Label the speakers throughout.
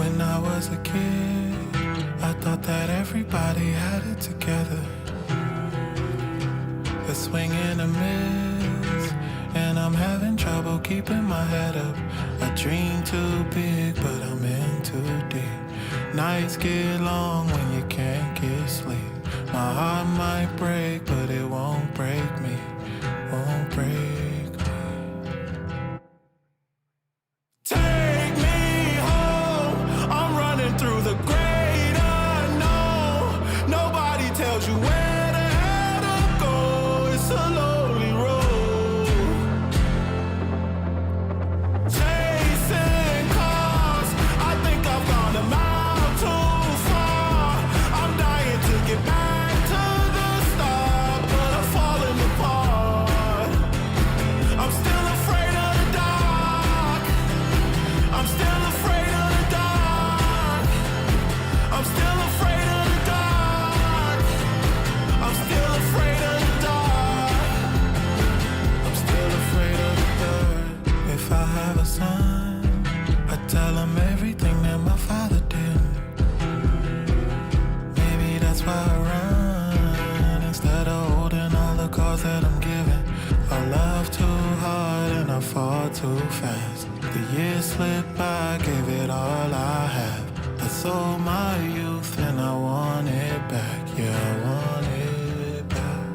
Speaker 1: When I was a kid, I thought that everybody had it together. The swing and a miss, and I'm having trouble keeping my head up. I dream too big, but I'm in too deep. Nights get long when you can't get sleep. My heart might break, but it won't break me, won't break me. Take me home, I'm running through the great unknown. Nobody tells you where the hell to go, it's a lonely road. Chasing cars, I think I've gone a mile too far. I'm dying to get back to the start, but I'm falling apart. I'm still afraid of the dark. I'm still afraid of the dark. I'm still afraid of the dark. I'm still afraid of the dark. I'm still afraid of the dark. If I have a son, I tell him everything that my father did. Maybe that's why I run instead of holding all the cards that I'm given. I love too hard and I fall too fast. The years slip by, gave it all I have. I sold my youth and I want it back. Yeah, I want it back.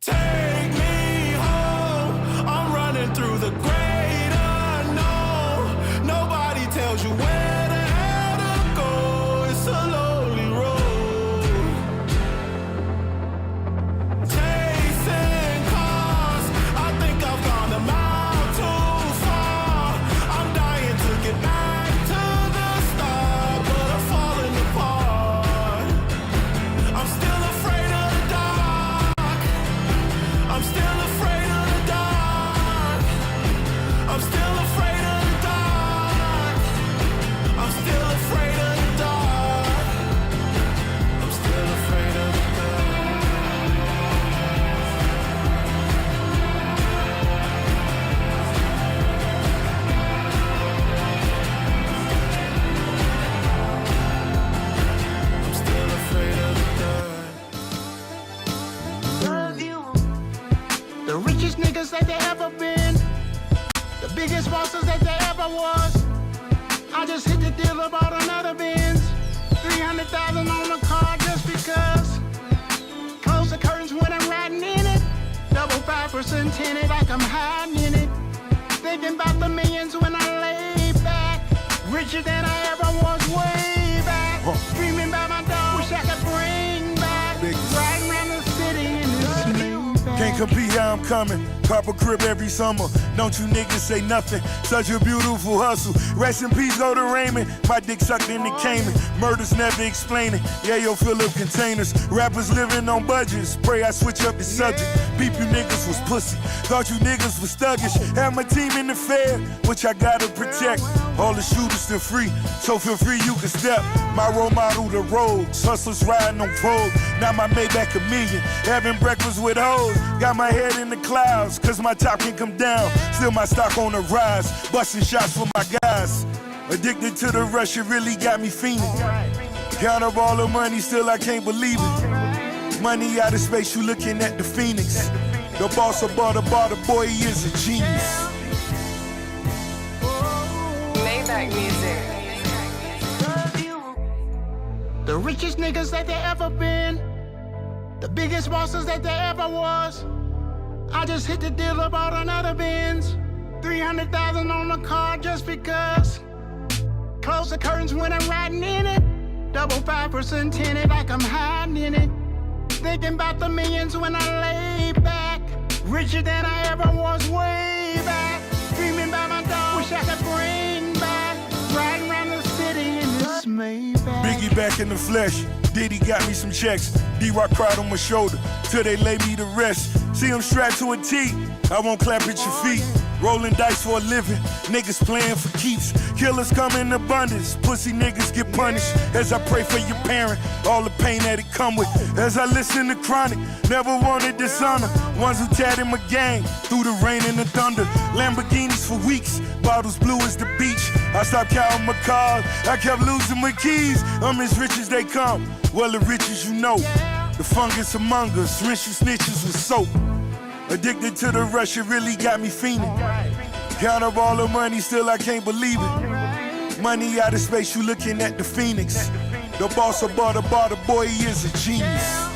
Speaker 1: Take me home, I'm running through the great unknown. Nobody tells you where the hell to go, it's a lonely road. Chasing cars, I think I've gone a mile too far. I'm dying to get back to the start, but I'm falling apart. I'm still afraid of the dark. I'm still afraid of the dark. I'm still afraid of the dark. I'm still afraid of the dark. I'm still afraid of the dark. I'm still afraid of the dark.
Speaker 2: Love you. The richest niggas that they ever been, the biggest bosses that they ever was. I just hit the deal about another Benz, 300,000 on the car just because. Close the curtains when I'm riding in it, double 5% tinted like I'm hiding in it. Thinking about the millions when I lay back, richer than I ever was way back. Dreaming about my dog, wish I could bring back. Riding around the city in this Maybach.
Speaker 3: Can't compete how I'm coming. Cop a crib every summer. Don't you niggas say nothing. Such a beautiful hustle. Rest in peace, go to Raymond. My dick sucked in the Cayman. Murders never explaining. Yeah, yo, fill up containers. Rappers living on budgets. Pray I switch up the subject. Peep, you niggas was pussy. Thought you niggas was thuggish. Have my team in the fair, which I gotta protect. All the shooters still free, so feel free you can step. My role model, the roads. Hustlers riding on Vogue. Now my Maybach a million. Having breakfast with hoes. Got my head in the clouds, cause my top can come down. Still my stock on the rise. Busting shots for my guys. Addicted to the rush, it really got me fiending. Count up all the money, still I can't believe it. Money out of space, you looking at the Phoenix. The boss about the bar, the boy, he is a genius.
Speaker 4: Maybach music.
Speaker 2: The richest niggas that they ever been, the biggest bosses that they ever was. I just hit the deal about another Benz, 300,000 on the car just because. Close the curtains when I'm riding in it, double 5% tinted like I'm hiding in it. Thinking about the millions when I lay back, richer than I ever was way back. Dreaming about my dog, wish I could bring back. Riding around the city in this Maybach.
Speaker 3: Biggie back in the flesh. Diddy got me some checks. D-Rock cried on my shoulder till they lay me to rest. See, I'm strapped to a T. I won't clap at your feet. Rolling dice for a living, niggas playing for keeps. Killers come in abundance, pussy niggas get punished. As I pray for your parent, all the pain that it come with. As I listen to Chronic, never wanted dishonor. Ones who tatted my gang through the rain and the thunder. Lamborghinis for weeks, bottles blue as the beach. I stopped counting my cars, I kept losing my keys. I'm as rich as they come, well the rich as you know. The fungus among us, rinse you snitches with soap. Addicted to the rush, it really got me fiending. Count up all the money, still I can't believe it. Money out of space, you looking at the Phoenix. The boss of the bar, the boy, he is a genius.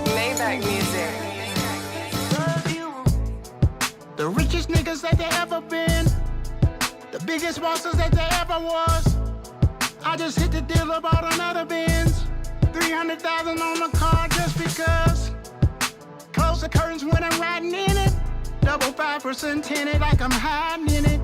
Speaker 4: Maybach music.
Speaker 2: The richest niggas that they ever been, the biggest bosses that they ever was. I just hit the deal about another Benz. 300,000 on the car just because. Close the curtains when I'm riding in it. Double 5% tinted like I'm hiding in it.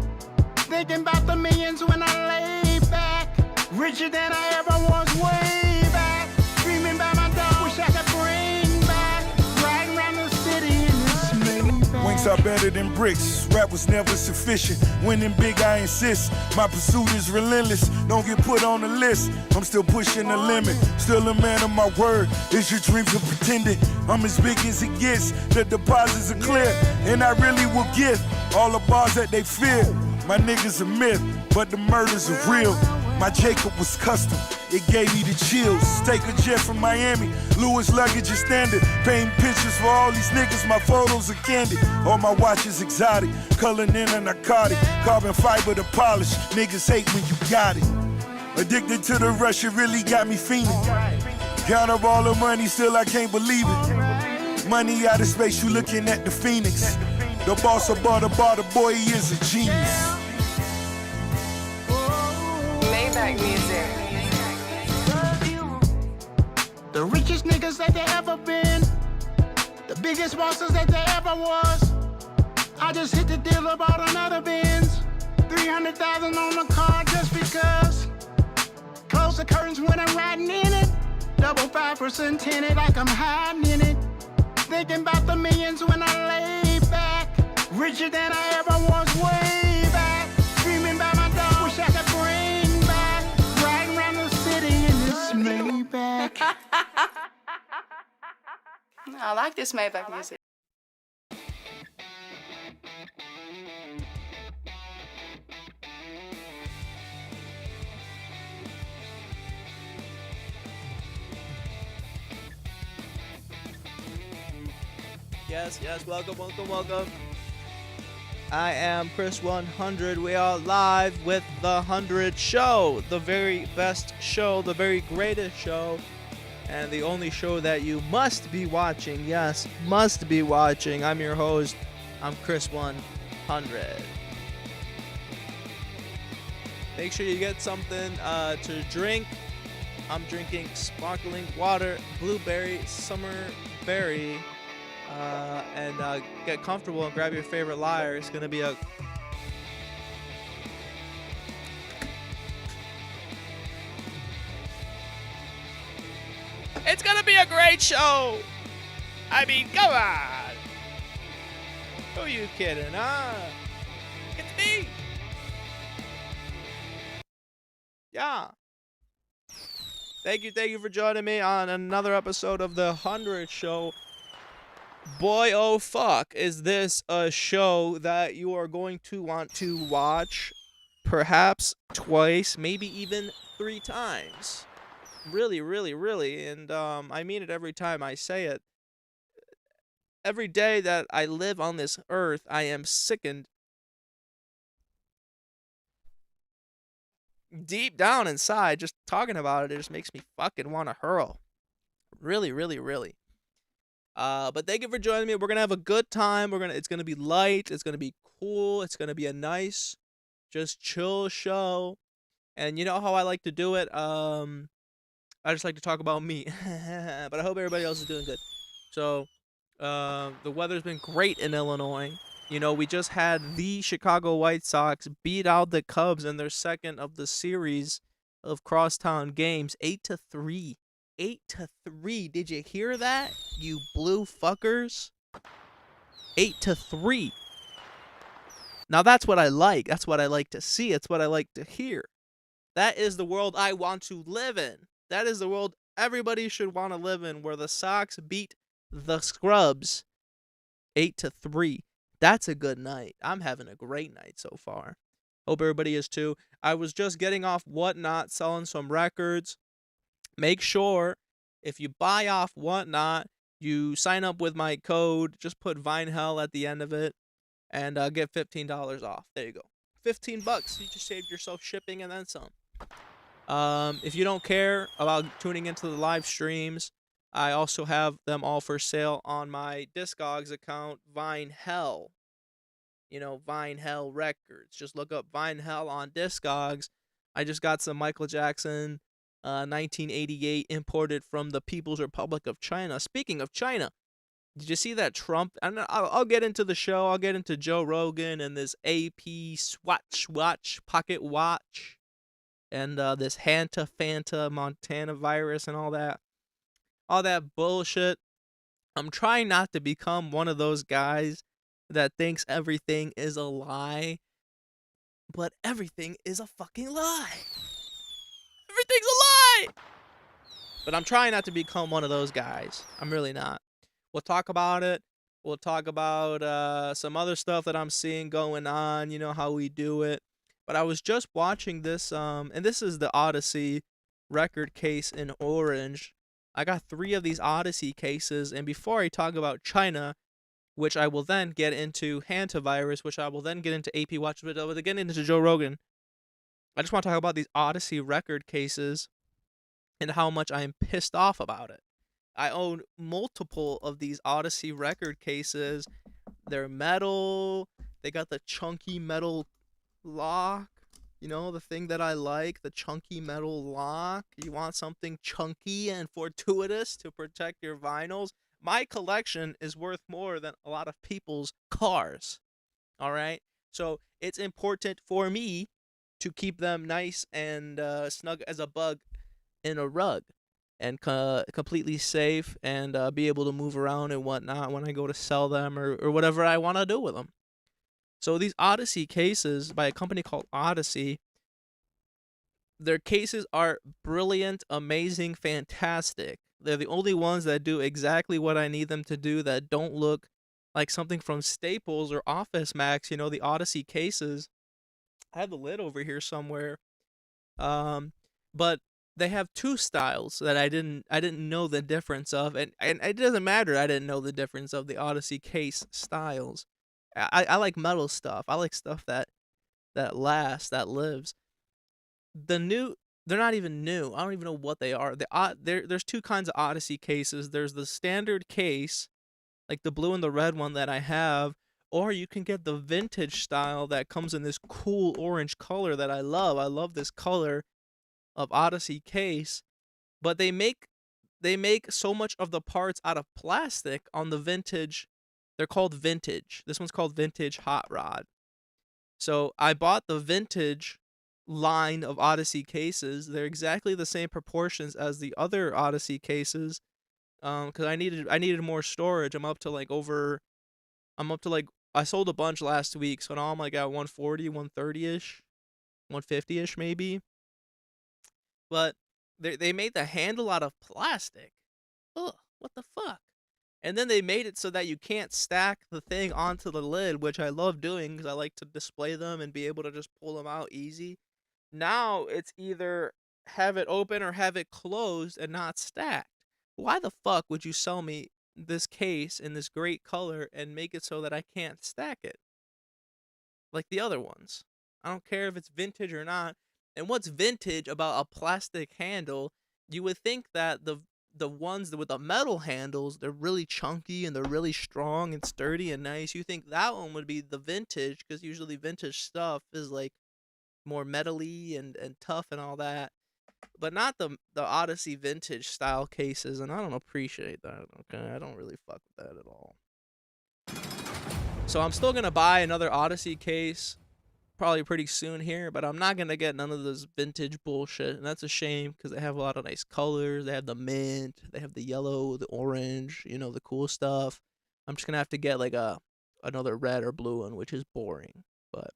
Speaker 2: Thinking about the millions when I lay back. Richer than I ever was way back. Dreaming about my dog, wish I could bring back. Riding around the city in this Maybach.
Speaker 3: Wings are better than bricks. Rap was never sufficient. Winning big, I insist. My pursuit is relentless. Don't get put on the list. I'm still pushing the limit. Still a man of my word. Is your dreams are pretending? I'm as big as it gets. The deposits are clear. And I really will give all the bars that they fear. My niggas a myth, but the murders are real. My Jacob was custom, it gave me the chills. Take a jet from Miami, Louis luggage is standard. Painting pictures for all these niggas, my photos are candid. All my watches exotic, coloring in a narcotic. Carbon fiber to polish, niggas hate when you got it. Addicted to the rush, it really got me fiending. Count up all the money, still I can't believe it. Money out of space, you looking at the Phoenix. The boss of the bar, the boy, he is a genius.
Speaker 4: Maybach music.
Speaker 2: The richest niggas that they ever been, the biggest bosses that they ever was. I just hit the deal about another Benz. 300,000 on the car just because. Close the curtains when I'm riding in it. Double 5% tinted like I'm hiding in it. Thinking about the millions when I lay back. Richer than I ever was way back. Dreaming about my dog, wish I could bring back. Riding around the city in this Maybach.
Speaker 4: I like this Maybach music.
Speaker 5: Yes, welcome. I am Chris 100. We are live with the 100 Show, the very best show, the very greatest show, and the only show that you must be watching. Yes, must be watching. I'm your host. I'm Chris 100. Make sure you get something to drink. I'm drinking sparkling water, blueberry, summer berry. And get comfortable and grab your favorite liar. It's gonna be a great show. I mean, come on. Who are you kidding, huh? It's me. Yeah. Thank you for joining me on another episode of the 100 Show. Boy, oh fuck, is this a show that you are going to want to watch perhaps twice, maybe even 3 times. Really, and I mean it every time I say it. Every day that I live on this earth, I am sickened deep down inside. Just talking about it just makes me fucking want to hurl. Really. But thank you for joining me. We're gonna have a good time. It's gonna be light. It's gonna be cool. It's gonna be a nice, just chill show. And you know how I like to do it. I just like to talk about me. But I hope everybody else is doing good. So, the weather's been great in Illinois. You know, we just had the Chicago White Sox beat out the Cubs in their second of the series of crosstown games, 8-3. 8-3. Did you hear that, you blue fuckers? 8-3. Now that's what I like. That's what I like to see. It's what I like to hear. That is the world I want to live in. That is the world everybody should want to live in, where the Sox beat the Scrubs 8-3. That's a good night. I'm having a great night so far. Hope everybody is too. I was just getting off Whatnot, selling some records. Make sure if you buy off Whatnot, you sign up with my code. Just put VineHell at the end of it, and get $15 off. There you go. $15. You just saved yourself shipping and then some. If you don't care about tuning into the live streams, I also have them all for sale on my Discogs account, VineHell. You know, VineHell Records. Just look up VineHell on Discogs. I just got some Michael Jackson, 1988, imported from the People's Republic of China. Speaking of China, did you see that Trump? I'll get into the show. I'll get into Joe Rogan and this AP Swatch Watch, Pocket Watch, and this Hanta Fanta Montana virus and all that bullshit. I'm trying not to become one of those guys that thinks everything is a lie, but everything is a fucking lie. Everything's a lie! But I'm trying not to become one of those guys. I'm really not. We'll talk about it. We'll talk about some other stuff that I'm seeing going on, you know, how we do it. But I was just watching this, and this is the Odyssey record case in orange. I got 3 of these Odyssey cases, and before I talk about China, which I will then get into hantavirus, which I will then get into AP Watch, but I will get into Joe Rogan. I just want to talk about these Odyssey record cases and how much I am pissed off about it. I own multiple of these Odyssey record cases. They're metal. They got the chunky metal lock. You know, the thing that I like, the chunky metal lock. You want something chunky and fortuitous to protect your vinyls? My collection is worth more than a lot of people's cars. All right? So it's important for me to keep them nice and snug as a bug in a rug, and completely safe, and be able to move around and whatnot when I go to sell them or whatever I want to do with them. So these Odyssey cases by a company called Odyssey, their cases are brilliant, amazing, fantastic. They're the only ones that do exactly what I need them to do, that don't look like something from Staples or Office Max. You know, the Odyssey cases. I have the lid over here somewhere. But they have 2 styles that I didn't know the difference of, and it doesn't matter. I didn't know the difference of the Odyssey case styles. I like metal stuff. I like stuff that lasts, that lives. They're not even new. I don't even know what they are. There's 2 kinds of Odyssey cases. There's the standard case, like the blue and the red one that I have, or you can get the vintage style that comes in this cool orange color that I love. I love this color of Odyssey case, but they make so much of the parts out of plastic on the vintage. They're called vintage. This one's called Vintage Hot Rod. So I bought the vintage line of Odyssey cases. They're exactly the same proportions as the other Odyssey cases, because I needed more storage. I'm up to like I sold a bunch last week, so now I'm like at 140, 130-ish, 150-ish maybe. But they made the handle out of plastic. Ugh, what the fuck? And then they made it so that you can't stack the thing onto the lid, which I love doing because I like to display them and be able to just pull them out easy. Now it's either have it open or have it closed and not stacked. Why the fuck would you sell me this case in this great color and make it so that I can't stack it like the other ones? I don't care if it's vintage or not. And what's vintage about a plastic handle? You would think that the ones with the metal handles, they're really chunky and they're really strong and sturdy and nice. You think that one would be the vintage, because usually vintage stuff is like more metally and tough and all that. But not the Odyssey vintage style cases, and I don't appreciate that. Okay, I don't really fuck with that at all. So I'm still gonna buy another Odyssey case probably pretty soon here, but I'm not gonna get none of this vintage bullshit, and that's a shame because they have a lot of nice colors. They have the mint, they have the yellow, the orange, you know, the cool stuff. I'm just gonna have to get like a another red or blue one, which is boring. But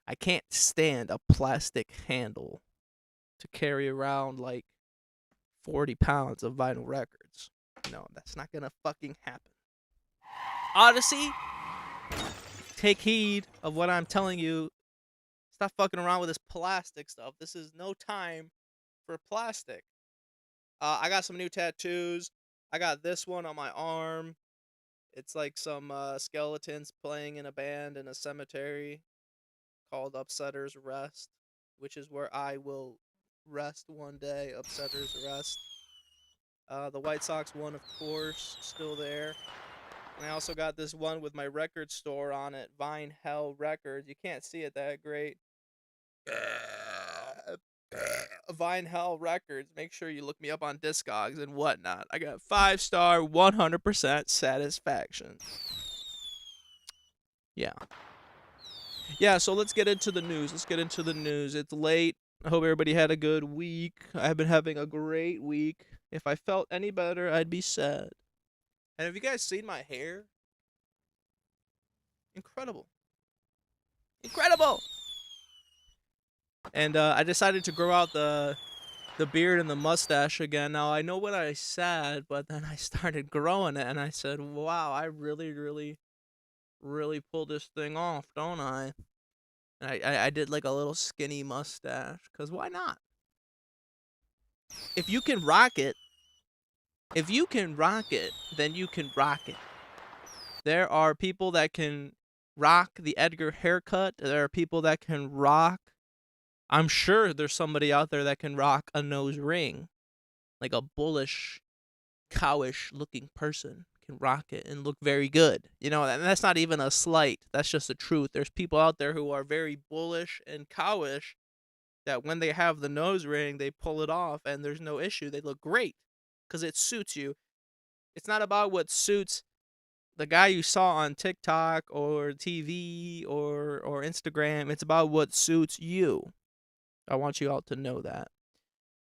Speaker 5: I can't stand a plastic handle to carry around like 40 pounds of vinyl records. No, that's not gonna fucking happen. Odyssey, take heed of what I'm telling you. Stop fucking around with this plastic stuff. This is no time for plastic. I got some new tattoos. I got this one on my arm. It's like some skeletons playing in a band in a cemetery called Upsetter's Rest, which is where I will rest one day. Upsetter's Rest. The White Sox one, of course, still there. And I also got this one with my record store on it, Vine Hell Records. You can't see it that great. Vine Hell Records. Make sure you look me up on Discogs and whatnot. I got 5-star, 100% satisfaction. Yeah. Yeah, so let's get into the news. It's late. I hope everybody had a good week. I've been having a great week. If I felt any better, I'd be sad. And have you guys seen my hair? Incredible. And I decided to grow out the beard and the mustache again. Now, I know what I said, but then I started growing it, and I said, wow, I really pulled this thing off, don't I? And I did like a little skinny mustache, because why not? If you can rock it, then you can rock it. There are people that can rock the Edgar haircut. There are people that can rock. I'm sure there's somebody out there that can rock a nose ring. Like a bullish, cowish looking person can rock it and look very good. You know, and that's not even a slight. That's just the truth. There's people out there who are very bullish and cowish that when they have the nose ring, they pull it off and there's no issue. They look great because it suits you. It's not about what suits the guy you saw on TikTok or TV or Instagram. It's about what suits you. I want you all to know that.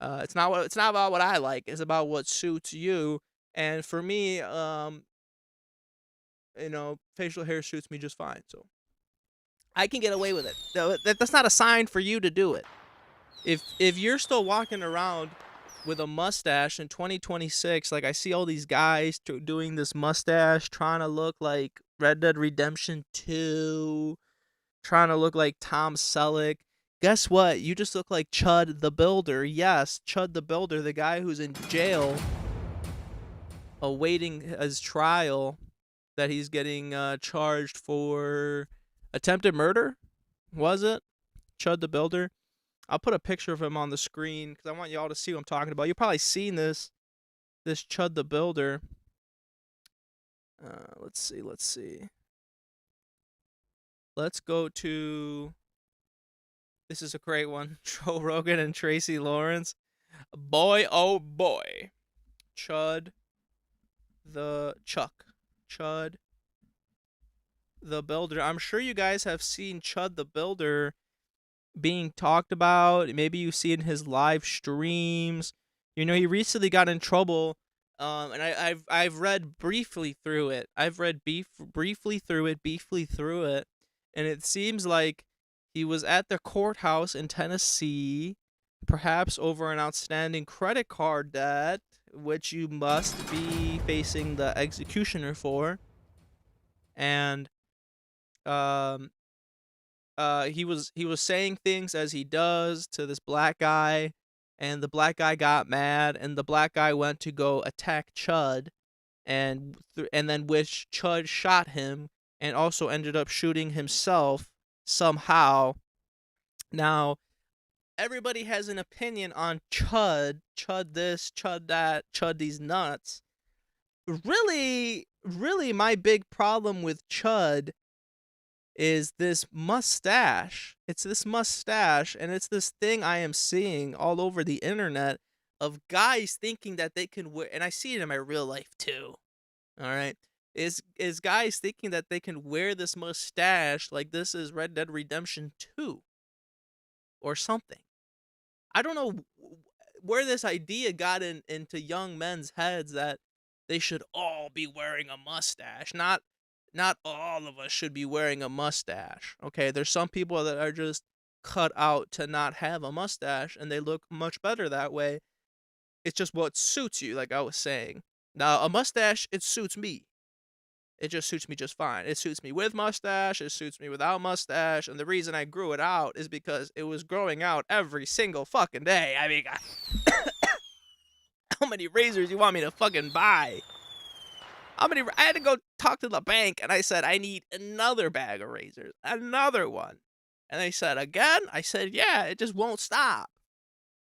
Speaker 5: It's not about what I like. It's about what suits you. And for me, facial hair suits me just fine. So I can get away with it. That's not a sign for you to do it. If you're still walking around with a mustache in 2026, like I see all these guys doing this mustache, trying to look like Red Dead Redemption 2, trying to look like Tom Selleck. Guess what? You just look like Chud the Builder. Yes, Chud the Builder, the guy who's in jail awaiting his trial that he's getting charged for attempted murder. Was it? Chud the Builder. I'll put a picture of him on the screen because I want y'all to see what I'm talking about. You've probably seen this Chud the Builder. Let's see. Let's go to... This is a great one. Joe Rogan and Tracy Lawrence. Boy, oh boy. Chud the Builder. I'm sure you guys have seen Chud the Builder being talked about. Maybe you've seen his live streams. You know, he recently got in trouble. And I've read briefly through it. Briefly through it. And it seems like he was at the courthouse in Tennessee, perhaps over an outstanding credit card debt, which you must be facing the executioner for. And he was saying things as he does to this black guy, and the black guy got mad, and the black guy went to go attack Chud, and then which Chud shot him, and also ended up shooting himself somehow. Now, everybody has an opinion on Chud this, Chud that, Chud these nuts. Really, my big problem with Chud is this mustache. It's this mustache, and it's this thing I am seeing all over the internet of guys thinking that they can wear, and I see it in my real life too. All right, is guys thinking that they can wear this mustache like this is Red Dead Redemption 2 or something. I don't know where this idea got into young men's heads that they should all be wearing a mustache. Not not all of us should be wearing a mustache. Okay, there's some people that are just cut out to not have a mustache, and they look much better that way. It's just what suits you, like I was saying. Now, a mustache, it suits me. It just suits me just fine. It suits me with mustache. It suits me without mustache. And the reason I grew it out is because it was growing out every single fucking day. I mean, how many razors you want me to fucking buy? I had to go talk to the bank, and I said, I need another bag of razors. Another one. And they said, again? I said, yeah, it just won't stop.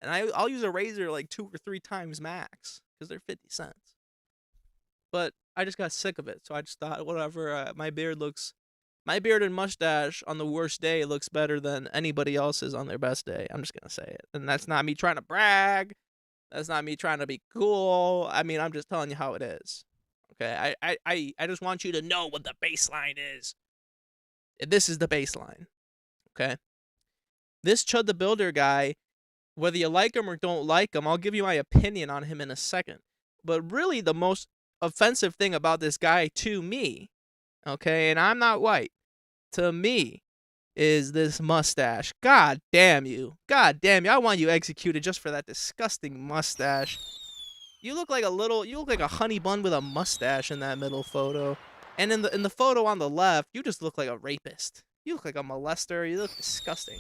Speaker 5: And I'll use a razor like 2 or 3 times max, because they're 50 cents. But I just got sick of it, so I just thought, whatever, my beard and mustache on the worst day looks better than anybody else's on their best day. I'm just going to say it. And that's not me trying to brag. That's not me trying to be cool. I mean, I'm just telling you how it is. Okay, I just want you to know what the baseline is. This is the baseline. Okay? This Chud the Builder guy, whether you like him or don't like him, I'll give you my opinion on him in a second. But really, the most offensive thing about this guy to me, okay, and I'm not white, to me, is this mustache. God damn you. God damn you. I want you executed just for that disgusting mustache. You look like a honey bun with a mustache in that middle photo. And in the photo on the left, you just look like a rapist. You look like a molester. You look disgusting.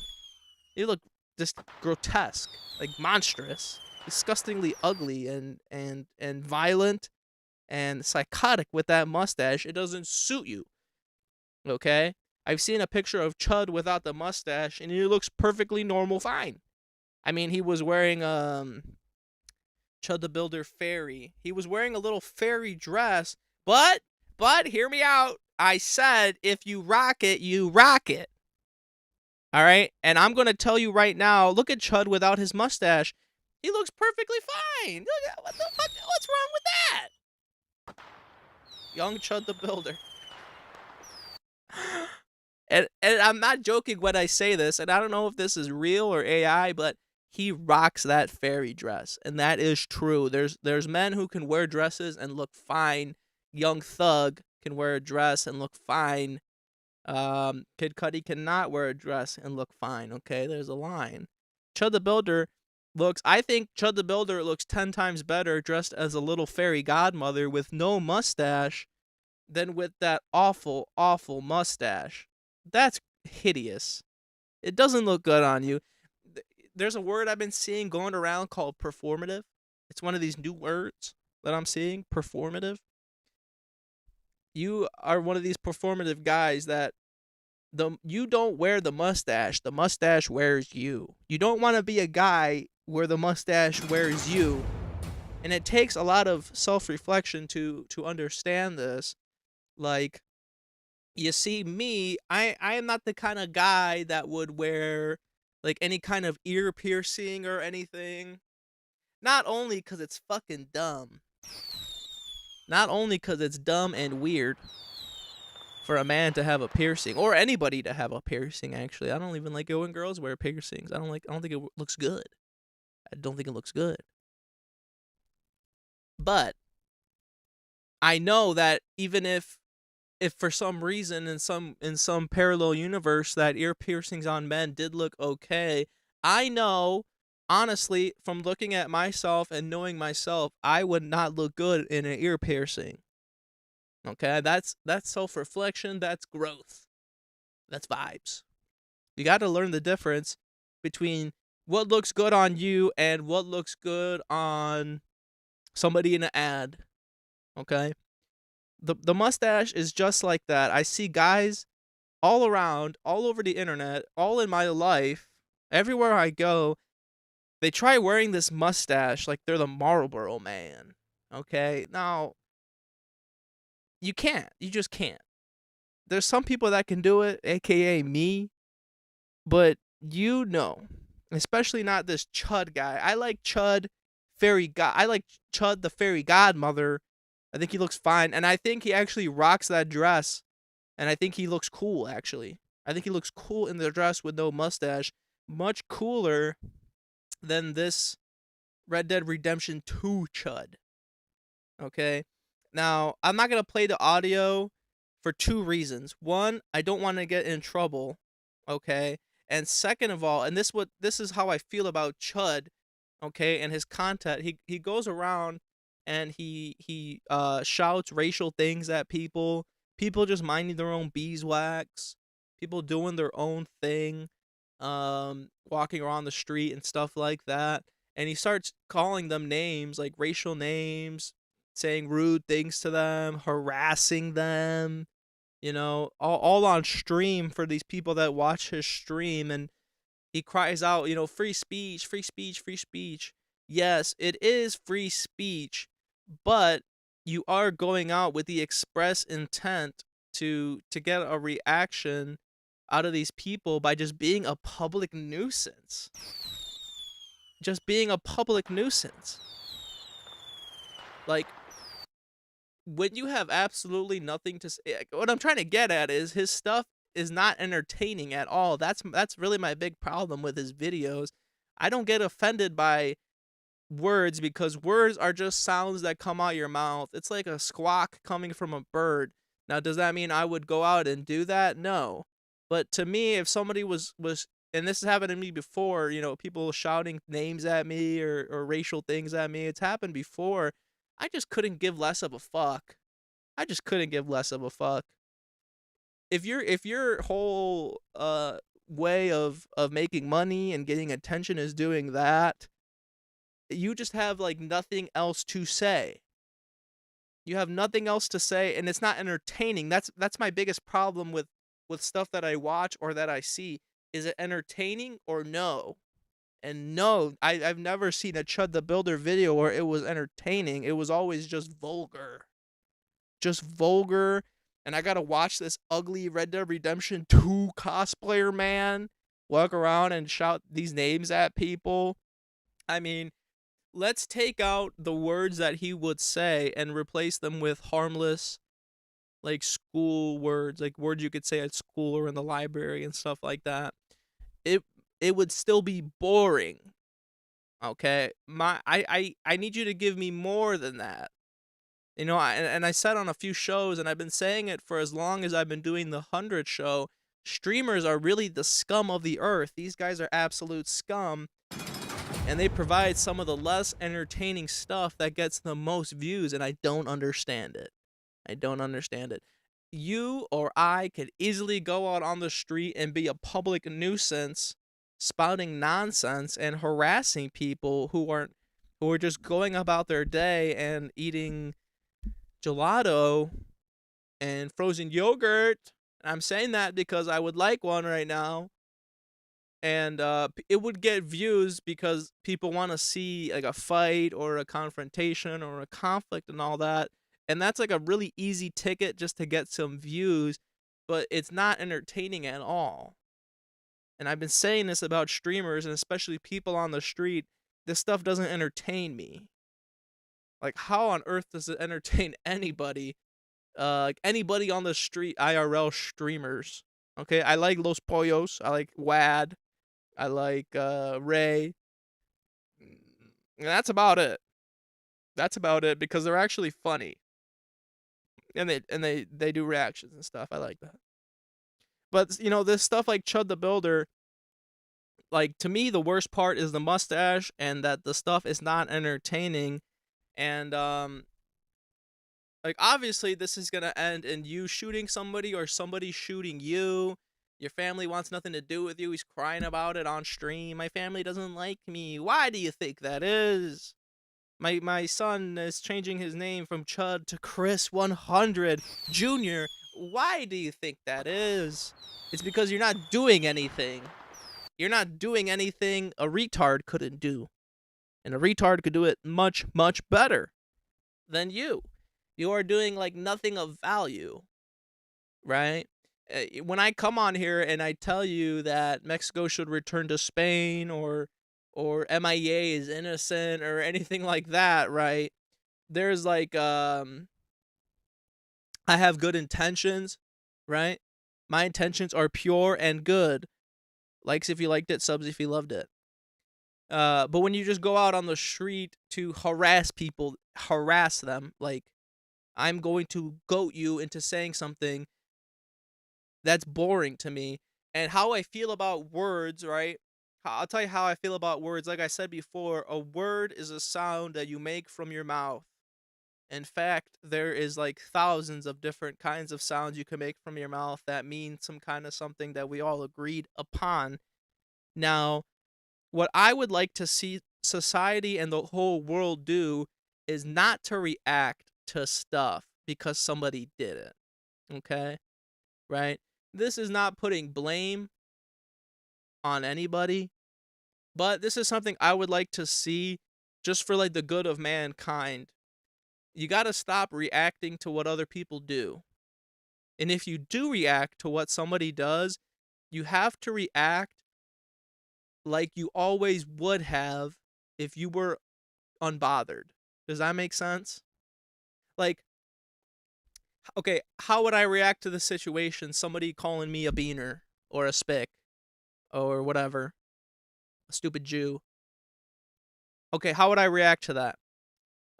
Speaker 5: You look just grotesque, like monstrous, disgustingly ugly and violent and psychotic with that mustache. It doesn't suit you. Okay? I've seen a picture of Chud without the mustache, and he looks perfectly normal fine. I mean, he was wearing Chud the Builder fairy. He was wearing a little fairy dress, but hear me out. I said if you rock it, you rock it. All right? And I'm going to tell you right now, look at Chud without his mustache. He looks perfectly fine. Look at, what the fuck? What's wrong with that? Young Chud the Builder. And I'm not joking when I say this, and I don't know if this is real or AI, but he rocks that fairy dress, and that is true. There's men who can wear dresses and look fine. Young Thug can wear a dress and look fine. Kid Cudi cannot wear a dress and look fine. Okay, there's a line. Chud the Builder I think Chud the Builder looks 10 times better dressed as a little fairy godmother with no mustache than with that awful, awful mustache. That's hideous. It doesn't look good on you. There's a word I've been seeing going around called performative. It's one of these new words that I'm seeing, performative. You are one of these performative guys that you don't wear the mustache wears you. You don't want to be a guy where the mustache wears you. And it takes a lot of self-reflection to understand this. Like, you see, me, I am not the kind of guy that would wear like any kind of ear piercing or anything. Not only because it's fucking dumb. Not only because it's dumb and weird for a man to have a piercing, or anybody to have a piercing, actually. I don't even like it when girls wear piercings. I don't think it looks good. I don't think it looks good. But I know that even if for some reason in some parallel universe that ear piercings on men did look okay, I know, honestly, from looking at myself and knowing myself, I would not look good in an ear piercing. Okay, that's self-reflection, that's growth. That's vibes. You got to learn the difference between what looks good on you and what looks good on somebody in an ad. Okay? The mustache is just like that. I see guys all around, all over the internet, all in my life, everywhere I go, they try wearing this mustache like they're the Marlboro Man. Okay? Now, you can't. You just can't. There's some people that can do it, aka me, but you know, especially not this Chud guy. I like Chud the fairy godmother. I think he looks fine, and I think he actually rocks that dress, and I think he looks cool, actually. I think he looks cool in the dress with no mustache. Much cooler than this Red Dead Redemption 2 Chud. Okay? Now, I'm not going to play the audio for two reasons. One, I don't want to get in trouble, okay? And second of all, and this is how I feel about Chud, okay, and his content. He goes around and he shouts racial things at people. People just minding their own beeswax. People doing their own thing, walking around the street and stuff like that. And he starts calling them names, like racial names, saying rude things to them, harassing them, all on stream for these people that watch his stream. And he cries out, free speech, free speech, free speech. Yes, it is free speech, but you are going out with the express intent to get a reaction out of these people by just being a public nuisance. Just being a public nuisance. Like, when you have absolutely nothing to say, what I'm trying to get at is his stuff is not entertaining at all. That's really my big problem with his videos. I don't get offended by words because words are just sounds that come out your mouth. It's like a squawk coming from a bird. Now, does that mean I would go out and do that? No. But to me, if somebody was and this has happened to me before, people shouting names at me or racial things at me, it's happened before. I just couldn't give less of a fuck. I just couldn't give less of a fuck. If your whole way of making money and getting attention is doing that, you just have like nothing else to say. You have nothing else to say, and it's not entertaining. That's my biggest problem with stuff that I watch or that I see. Is it entertaining or no? And no, I've never seen a Chud the Builder video where it was entertaining. It was always just vulgar. Just vulgar. And I gotta watch this ugly Red Dead Redemption 2 cosplayer man walk around and shout these names at people. I mean, let's take out the words that he would say and replace them with harmless, like school words, like words you could say at school or in the library and stuff like that. It would still be boring. Okay? I need you to give me more than that. And I said on a few shows, and I've been saying it for as long as I've been doing the 100 show, streamers are really the scum of the earth. These guys are absolute scum, and they provide some of the less entertaining stuff that gets the most views, and I don't understand it. I don't understand it. You or I could easily go out on the street and be a public nuisance, spouting nonsense and harassing people who are just going about their day and eating gelato and frozen yogurt. I'm saying that because I would like one right now. And it would get views because people want to see like a fight or a confrontation or a conflict and all that. And that's like a really easy ticket just to get some views, but it's not entertaining at all. And I've been saying this about streamers and especially people on the street. This stuff doesn't entertain me. Like, how on earth does it entertain anybody? Like anybody on the street, IRL streamers. Okay, I like Los Pollos. I like Wad. I like Ray. And that's about it. That's about it because they're actually funny. And they do reactions and stuff. I like that. But this stuff like Chud the Builder, like to me the worst part is the mustache and that the stuff is not entertaining. And like obviously this is gonna end in you shooting somebody or somebody shooting you. Your family wants nothing to do with you. He's crying about it on stream. My family doesn't like me. Why do you think that is? My son is changing his name from Chud to Chris 100 Jr. Why do you think that is? It's because you're not doing anything. You're not doing anything a retard couldn't do. And a retard could do it much, much better than you. You are doing like nothing of value, right? When I come on here and I tell you that Mexico should return to Spain or MIA is innocent or anything like that, right? There's like I have good intentions, right? My intentions are pure and good. Likes if you liked it, subs if you loved it. But when you just go out on the street to harass people, harass them, like I'm going to goat you into saying something That's boring to me. And how I feel about words, right? I'll tell you how I feel about words. Like I said before, a word is a sound that you make from your mouth. In fact, there is like thousands of different kinds of sounds you can make from your mouth that mean some kind of something that we all agreed upon. Now, what I would like to see society and the whole world do is not to react to stuff because somebody did it. Okay? Right? This is not putting blame on anybody, but this is something I would like to see just for like the good of mankind. You got to stop reacting to what other people do. And if you do react to what somebody does, you have to react like you always would have if you were unbothered. Does that make sense? Like, okay, how would I react to the situation? Somebody calling me a beaner or a spick or whatever, a stupid Jew. Okay, how would I react to that?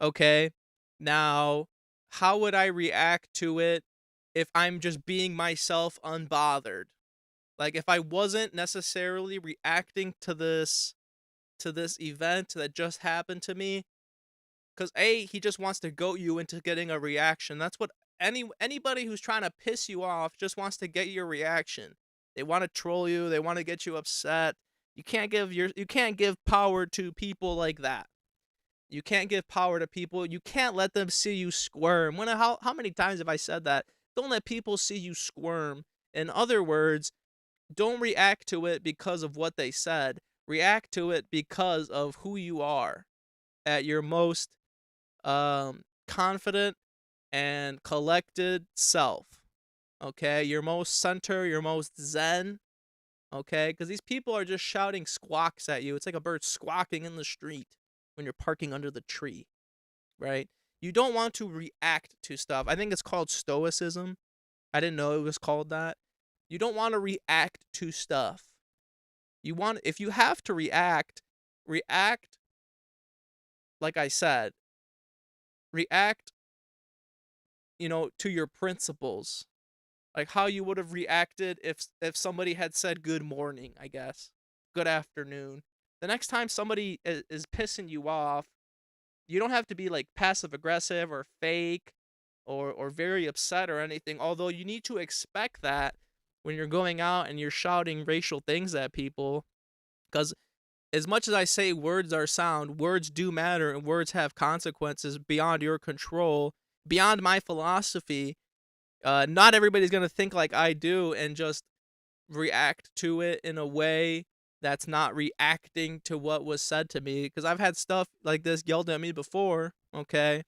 Speaker 5: Okay, now, how would I react to it if I'm just being myself unbothered? Like if I wasn't necessarily reacting to this event that just happened to me, cuz he just wants to goat you into getting a reaction. That's what anybody who's trying to piss you off just wants to get your reaction. They want to troll you, they want to get you upset. You can't give power to people like that. You can't give power to people. You can't let them see you squirm. How many times have I said that? Don't let people see you squirm. In other words, don't react to it because of what they said. React to it because of who you are at your most confident and collected self. Okay? Your most center, your most zen. Okay? Because these people are just shouting squawks at you. It's like a bird squawking in the street when you're parking under the tree, right? You don't want to react to stuff. I think it's called stoicism. I didn't know it was called that. You don't want to react to stuff. If you have to react like I said, react, to your principles. Like how you would have reacted if somebody had said good morning, I guess. Good afternoon. The next time somebody is pissing you off, you don't have to be like passive aggressive or fake or very upset or anything. Although you need to expect that when you're going out and you're shouting racial things at people. Because as much as I say words are sound, words do matter and words have consequences beyond your control, beyond my philosophy. Not everybody's going to think like I do and just react to it in a way that's not reacting to what was said to me, because I've had stuff like this yelled at me before, okay?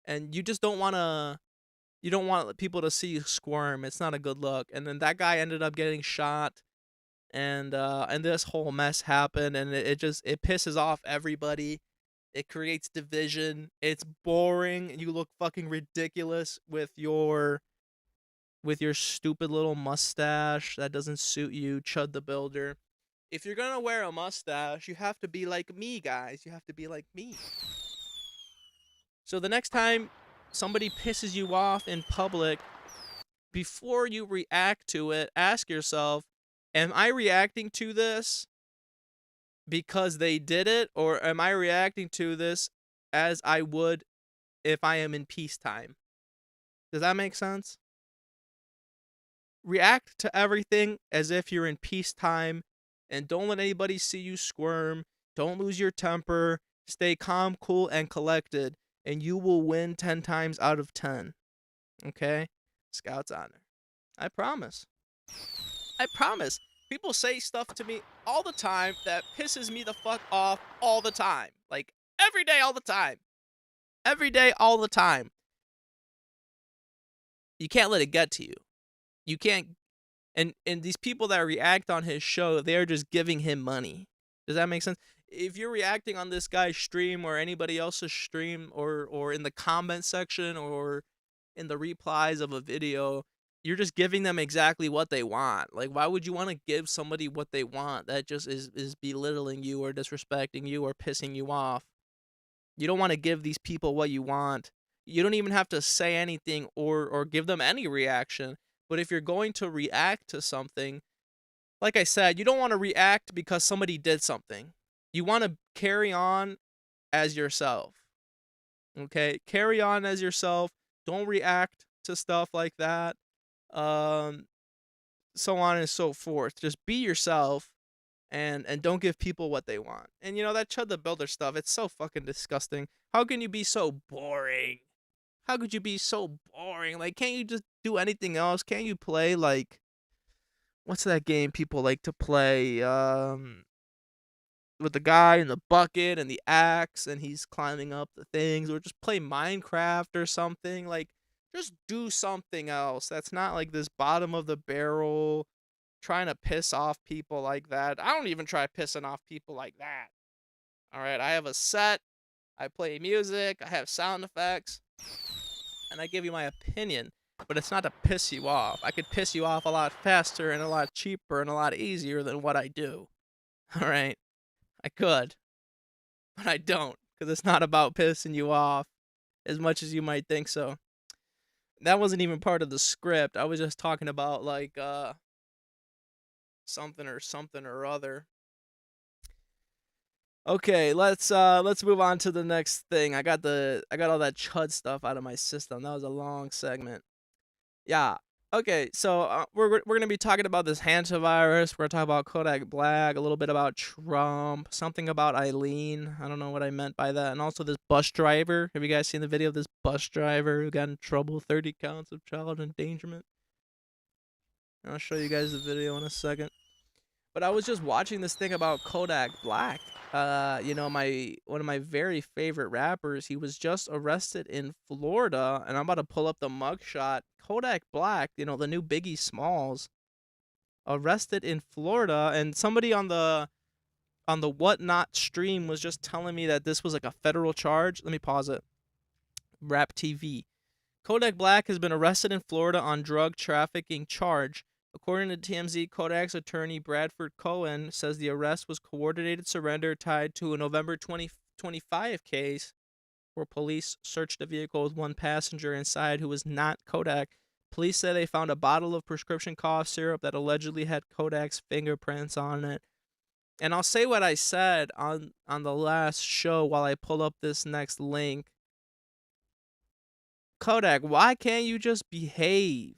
Speaker 5: And you just don't want people to see you squirm. It's not a good look. And then that guy ended up getting shot, and this whole mess happened, and it pisses off everybody. It creates division. It's boring, and you look fucking ridiculous with your stupid little mustache that doesn't suit you, Chud the Builder. If you're gonna wear a mustache, you have to be like me, guys. You have to be like me. So the next time somebody pisses you off in public, before you react to it, ask yourself, am I reacting to this because they did it, or am I reacting to this as I would if I am in peacetime? Does that make sense? React to everything as if you're in peacetime, and don't let anybody see you squirm. Don't lose your temper. Stay calm, cool, and collected, and you will win 10 times out of 10. Okay? Scout's honor. I promise. I promise. People say stuff to me all the time that pisses me the fuck off all the time. Like, every day, all the time. Every day, all the time. You can't let it get to you. You can't. And these people that react on his show, they're just giving him money. Does that make sense? If you're reacting on this guy's stream or anybody else's stream or in the comment section or in the replies of a video, you're just giving them exactly what they want. Like, why would you want to give somebody what they want? That just is belittling you or disrespecting you or pissing you off. You don't want to give these people what you want. You don't even have to say anything or give them any reaction. But if you're going to react to something, like I said, you don't want to react because somebody did something. You want to carry on as yourself. Okay? Carry on as yourself. Don't react to stuff like that. So on and so forth. Just be yourself and don't give people what they want. And you know, that Chud the Builder stuff, it's so fucking disgusting. How can you be so boring? How could you be so boring? Like, can't you just do anything else? Can't you play, like, what's that game people like to play? With the guy in the bucket and the axe and he's climbing up the things, or just play Minecraft or something. Like, just do something else. That's not like this bottom of the barrel trying to piss off people like that. I don't even try pissing off people like that. All right, I have a set. I play music. I have sound effects. And I give you my opinion, but it's not to piss you off. I could piss you off a lot faster and a lot cheaper and a lot easier than what I do. All right, I could, but I don't, because it's not about pissing you off as much as you might think so. That wasn't even part of the script. I was just talking about, like, something or other. Okay, let's move on to the next thing. I got all that chud stuff out of my system. That was a long segment. Yeah. Okay, so we're gonna be talking about this hantavirus. We're gonna talk about Kodak Black, a little bit about Trump, something about Eileen. I don't know what I meant by that, and also this bus driver. Have you guys seen the video of this bus driver who got in trouble? 30 counts of child endangerment. I'll show you guys the video in a second. But I was just watching this thing about Kodak Black. You know, one of my very favorite rappers, he was just arrested in Florida, and I'm about to pull up the mugshot. Kodak Black, you know, the new Biggie Smalls, arrested in Florida, and somebody on the Whatnot stream was just telling me that this was like a federal charge. Let me pause it. Rap TV. Kodak Black has been arrested in Florida on drug trafficking charge. According to TMZ, Kodak's attorney Bradford Cohen says the arrest was coordinated surrender tied to a November 2025 case where police searched a vehicle with one passenger inside who was not Kodak. Police say they found a bottle of prescription cough syrup that allegedly had Kodak's fingerprints on it. And I'll say what I said on the last show while I pull up this next link. Kodak, why can't you just behave?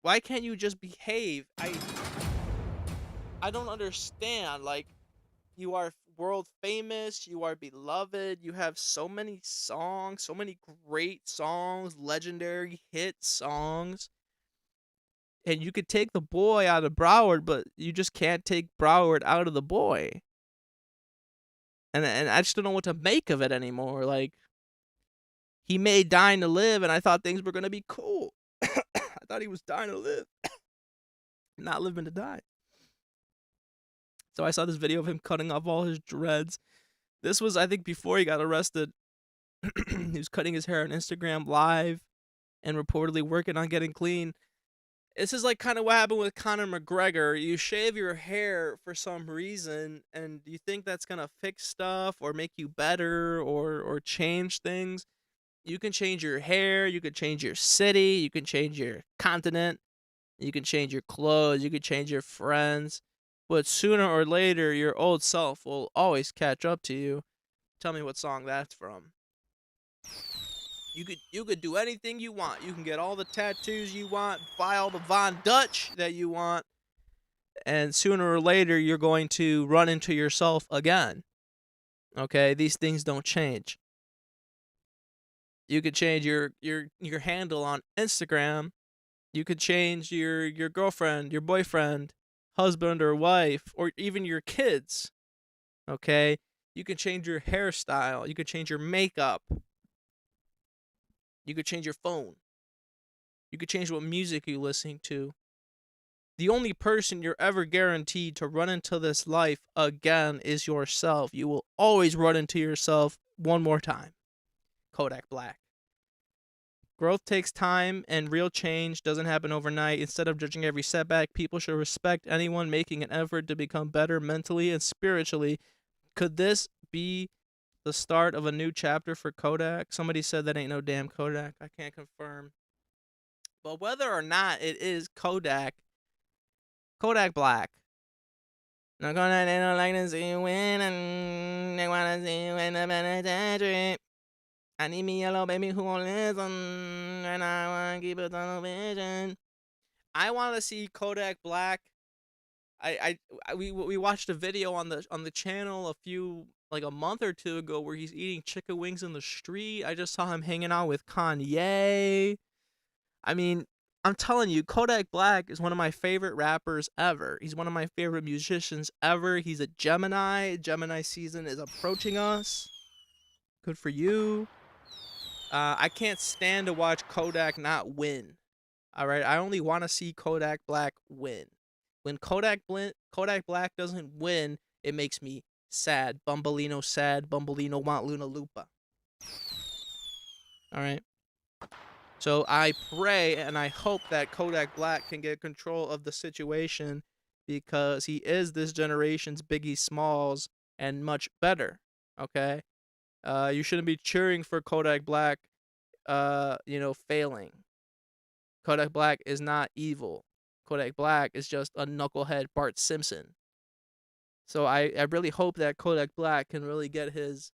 Speaker 5: Why can't you just behave? I don't understand. Like, you are world famous, you are beloved, you have so many songs, so many great songs, legendary hit songs. And you could take the boy out of Broward, but you just can't take Broward out of the boy. And I just don't know what to make of it anymore. Like, he made Dying to Live, and I thought things were going to be cool. I thought he was dying to live, not living to die. So I saw this video of him cutting off all his dreads. This was, I think, before he got arrested. He was cutting his hair on Instagram Live and reportedly working on getting clean. This is like kind of what happened with Conor McGregor. You shave your hair for some reason, and you think that's going to fix stuff or make you better or change things. You can change your hair, you can change your city, you can change your continent, you can change your clothes, you can change your friends. But sooner or later, your old self will always catch up to you. Tell me what song that's from. You could do anything you want. You can get all the tattoos you want, buy all the Von Dutch that you want, and sooner or later, you're going to run into yourself again. Okay? These things don't change. You could change your handle on Instagram. You could change your girlfriend, your boyfriend, husband or wife, or even your kids. Okay? You could change your hairstyle. You could change your makeup. You could change your phone. You could change what music you listen to. The only person you're ever guaranteed to run into this life again is yourself. You will always run into yourself one more time. Kodak Black. Growth takes time, and real change doesn't happen overnight. Instead of judging every setback, people should respect anyone making an effort to become better mentally and spiritually. Could this be the start of a new chapter for Kodak? Somebody said that ain't no damn Kodak. I can't confirm. But whether or not it is Kodak Black. Not gonna, they don't like to see you win, and they wanna see you in the penitentiary. I need me a little baby who won't listen, and I wanna keep a tunnel vision. I want to see Kodak Black. We watched a video on the channel a month or two ago where he's eating chicken wings in the street. I just saw him hanging out with Kanye. I mean, I'm telling you, Kodak Black is one of my favorite rappers ever. He's one of my favorite musicians ever. He's a Gemini. Gemini season is approaching us. Good for you. I can't stand to watch Kodak not win. All right, I only want to see Kodak Black win. When Kodak Black doesn't win, it makes me sad. Bumbolino sad. Bumbolino want Luna Lupa. All right. So I pray and I hope that Kodak Black can get control of the situation because he is this generation's Biggie Smalls and much better. Okay. You shouldn't be cheering for Kodak Black, failing. Kodak Black is not evil. Kodak Black is just a knucklehead Bart Simpson. So I really hope that Kodak Black can really get his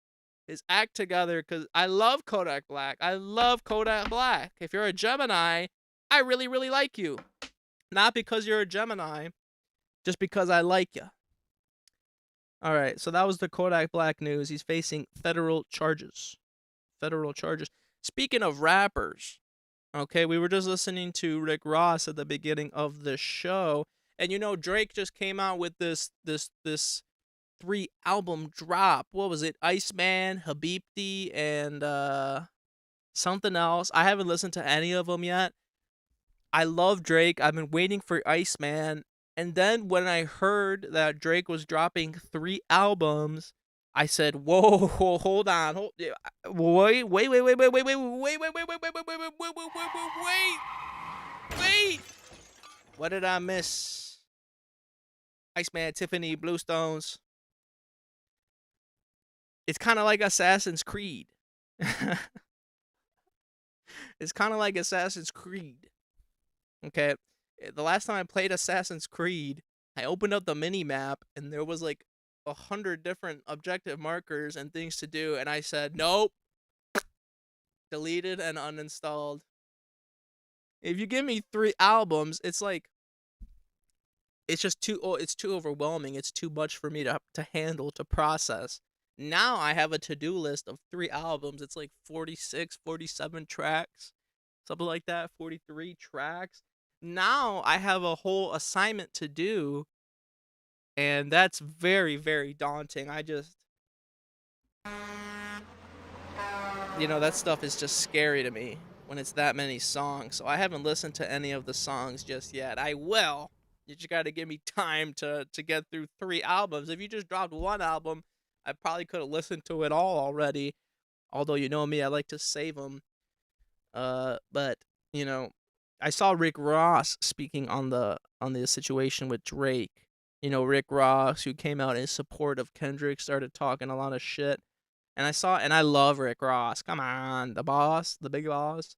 Speaker 5: act together because I love Kodak Black. I love Kodak Black. If you're a Gemini, I really, really like you. Not because you're a Gemini, just because I like you. All right, so that was the Kodak Black news. He's facing federal charges. Speaking of rappers, okay, we were just listening to Rick Ross at the beginning of the show, and Drake just came out with this 3-album drop. What was it? Iceman, Habibti, and something else. I haven't listened to any of them yet. I love Drake. I've been waiting for Iceman. And then when I heard that Drake was dropping 3 albums, I said, "Whoa, hold on, wait! What did I miss? Iceman, Tiffany, Bluestones. It's kind of like Assassin's Creed. It's kind of like Assassin's Creed. Okay." The last time I played Assassin's Creed, I opened up the mini-map, and there was 100 different objective markers and things to do, and I said, nope. Deleted and uninstalled. If you give me 3 albums, it's just too overwhelming. It's too much for me to handle, to process. Now I have a to-do list of 3 albums. It's 46, 47 tracks, something like that, 43 tracks. Now I have a whole assignment to do, and that's very, very daunting. That stuff is just scary to me when it's that many songs. So I haven't listened to any of the songs just yet. I will. You just got to give me time to get through 3 albums. If you just dropped 1 album, I probably could have listened to it all already. Although you know me, I like to save them. But I saw Rick Ross speaking on the situation with Drake. Rick Ross, who came out in support of Kendrick, started talking a lot of shit. And I love Rick Ross. Come on, the boss, the big boss.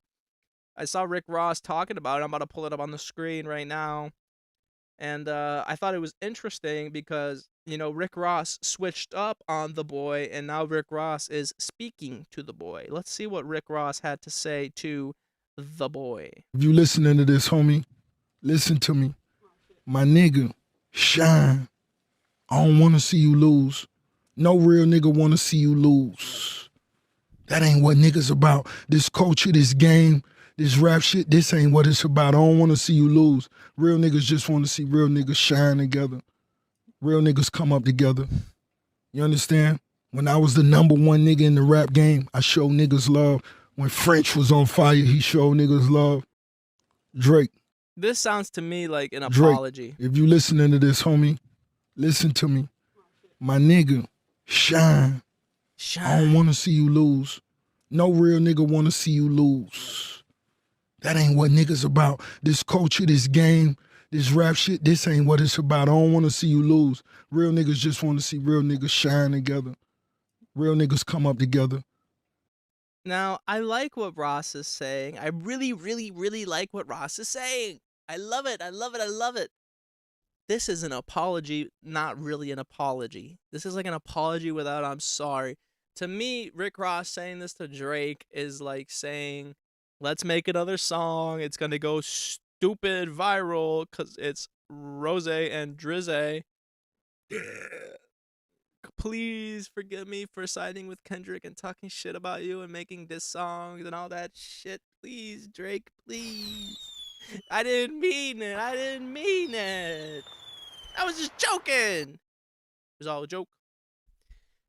Speaker 5: I saw Rick Ross talking about it. I'm about to pull it up on the screen right now. And I thought it was interesting because, Rick Ross switched up on The Boy, and now Rick Ross is speaking to The Boy. Let's see what Rick Ross had to say to The Boy.
Speaker 6: If you listening to this, homie, listen to me. My nigga, shine. I don't want to see you lose. No real nigga want to see you lose. That ain't what niggas about. This culture, this game, this rap shit, this ain't what it's about. I don't want to see you lose. Real niggas just want to see real niggas shine together. Real niggas come up together. You understand? When I was the number 1 nigga in the rap game, I showed niggas love. When French was on fire, he showed niggas love. Drake.
Speaker 5: This sounds to me like an
Speaker 6: Drake,
Speaker 5: apology.
Speaker 6: if you listening to this, homie, listen to me. My nigga, shine. I don't want to see you lose. No real nigga want to see you lose. That ain't what niggas about. This culture, this game, this rap shit, this ain't what it's about. I don't want to see you lose. Real niggas just want to see real niggas shine together. Real niggas come up together.
Speaker 5: Now, I like what Ross is saying. I really, really, really like what Ross is saying. I love it. I love it. I love it. This is an apology, not really an apology. This is like an apology without I'm sorry. To me, Rick Ross saying this to Drake is like saying, let's make another song. It's going to go stupid viral because it's Rose and Drizzy. Please forgive me for siding with Kendrick and talking shit about you and making diss songs and all that shit. Please, Drake, please. I didn't mean it. I didn't mean it. I was just joking. It was all a joke.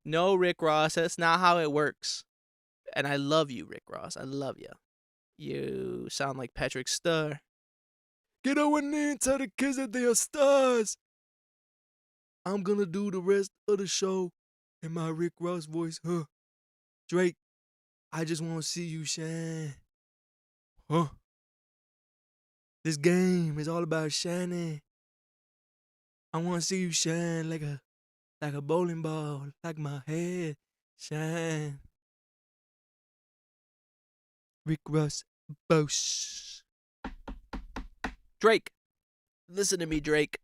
Speaker 5: No, Rick Ross, that's not how it works. And I love you, Rick Ross. I love you. You sound like Patrick Star. Get on one knee and tell the kids that they are stars. I'm gonna do the rest of the show in my Rick Ross voice, huh? Drake, I just wanna see you shine. Huh? This game is all about shining. I wanna see you shine like a bowling ball, like my head shine. Rick Ross boast. Drake, listen to me, Drake.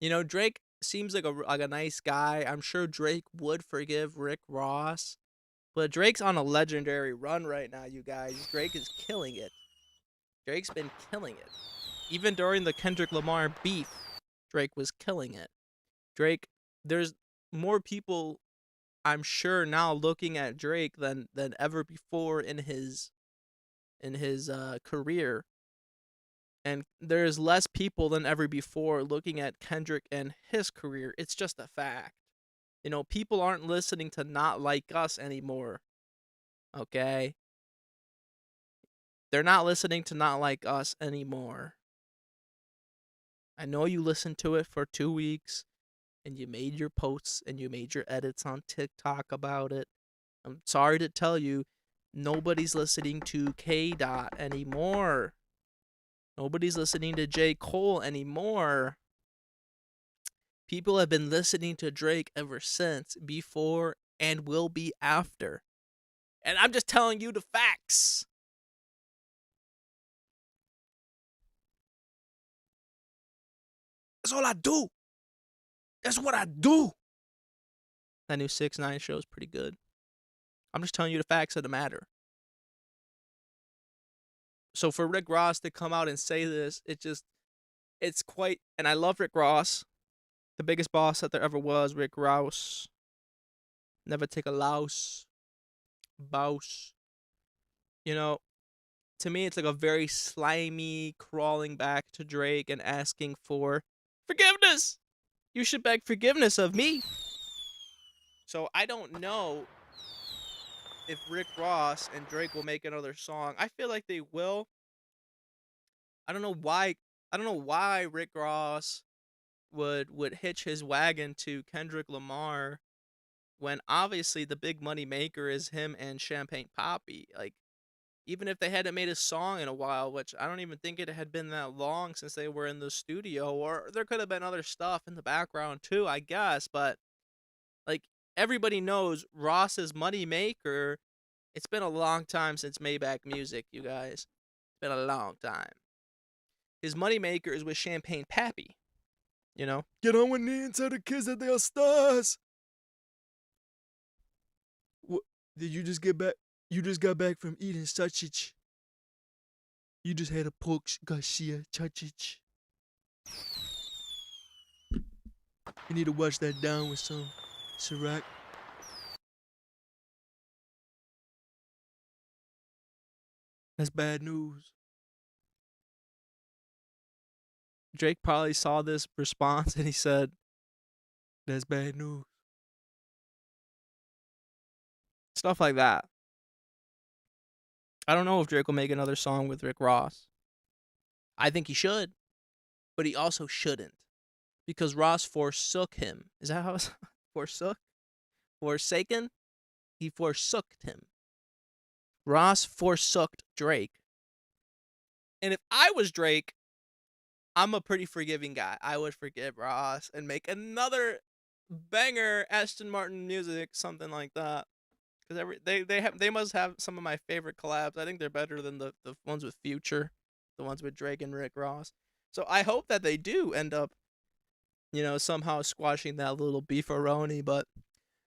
Speaker 5: You know, Drake seems like a nice guy. I'm sure Drake would forgive Rick Ross, but Drake's on a legendary run right now, you guys. Drake is killing it. Drake's been killing it. Even during the Kendrick Lamar beef, Drake was killing it. Drake, there's more people, I'm sure, now looking at Drake than ever before in his career. And there's less people than ever before looking at Kendrick and his career. It's just a fact. You know, people aren't listening to Not Like Us anymore. Okay? They're not listening to Not Like Us anymore. I know you listened to it for 2 weeks and you made your posts and you made your edits on TikTok about it. I'm sorry to tell you, nobody's listening to K. Dot anymore. Nobody's listening to J. Cole anymore. People have been listening to Drake ever since, before, and will be after. And I'm just telling you the facts. That's all I do. That's what I do. That new 6ix9ine show is pretty good. I'm just telling you the facts of the matter. So for Rick Ross to come out and say this, it's quite, and I love Rick Ross, the biggest boss that there ever was, Rick Ross. Never take a louse. Bouse. You know, to me, it's like a very slimy crawling back to Drake and asking for forgiveness. You should beg forgiveness of me. So I don't know if Rick Ross and Drake will make another song. I feel like they will. I don't know why. I don't know why Rick Ross would hitch his wagon to Kendrick Lamar when obviously the big money maker is him and Champagne Papi. Like, even if they hadn't made a song in a while, which I don't even think it had been that long since they were in the studio, or there could have been other stuff in the background too, I guess, but like, everybody knows Ross's money maker. It's been a long time since Maybach Music, you guys. It's been a long time. His money maker is with Champagne Papi. You know? Get on one knee and tell the kids that they are stars. What? Did you just get back? You just got back from eating sausage. You just had a pork Garcia sausage. You need to wash that down with some Ciroc. That's bad news. Drake probably saw this response and he said, that's bad news. Stuff like that. I don't know if Drake will make another song with Rick Ross. I think he should, but he also shouldn't, because Ross forsook him. Is that how it's forsook? Forsaken? He forsooked him. Ross forsooked Drake. And if I was Drake, I'm a pretty forgiving guy. I would forgive Ross and make another banger Aston Martin music, something like that. because they must have some of my favorite collabs. I think they're better than the ones with Future, the ones with Drake and Rick Ross. So I hope that they do end up, somehow squashing that little beefaroni. But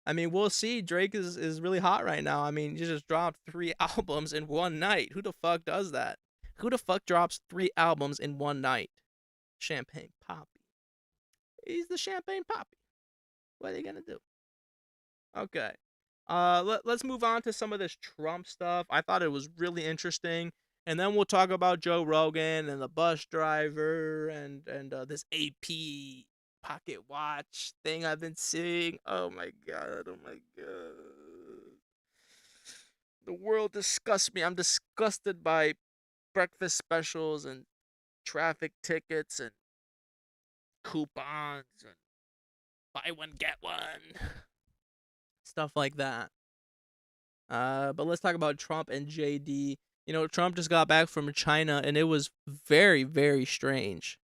Speaker 5: I mean, we'll see. Drake is really hot right now. I mean, he just dropped 3 albums in one night. Who the fuck does that? Who the fuck drops 3 albums in one night? Champagne Poppy. He's the Champagne Poppy. What are you gonna do? Okay. Let's move on to some of this Trump stuff. I thought it was really interesting. And then we'll talk about Joe Rogan and the bus driver and this AP pocket watch thing I've been seeing. Oh my god. Oh my god. The world disgusts me. I'm disgusted by breakfast specials and traffic tickets and coupons and buy one get one. Stuff like that. But let's talk about Trump and JD. Trump just got back from China, and it was very, very strange.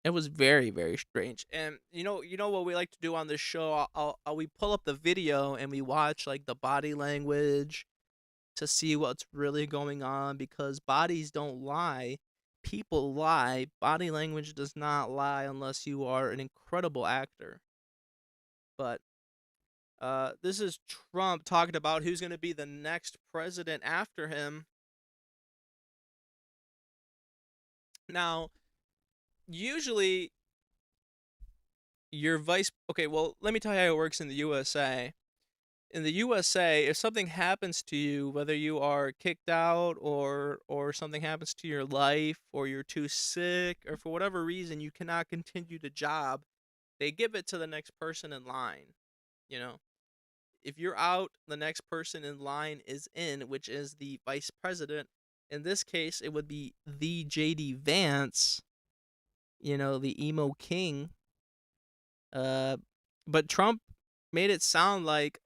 Speaker 5: It was very, very strange. And you know what we like to do on this show? We pull up the video and we watch like the body language to see what's really going on, because bodies don't lie. People lie. Body language does not lie unless you are an incredible actor. But this is Trump talking about who's going to be the next president after him. Now, usually your vice... Okay, well, let me tell you how it works in the USA. In the USA, if something happens to you, whether you are kicked out or something happens to your life, or you're too sick, or for whatever reason you cannot continue the job, they give it to the next person in line. If you're out, the next person in line is in, which is the vice president. In this case, it would be the JD Vance, the emo king. But Trump made it sound like...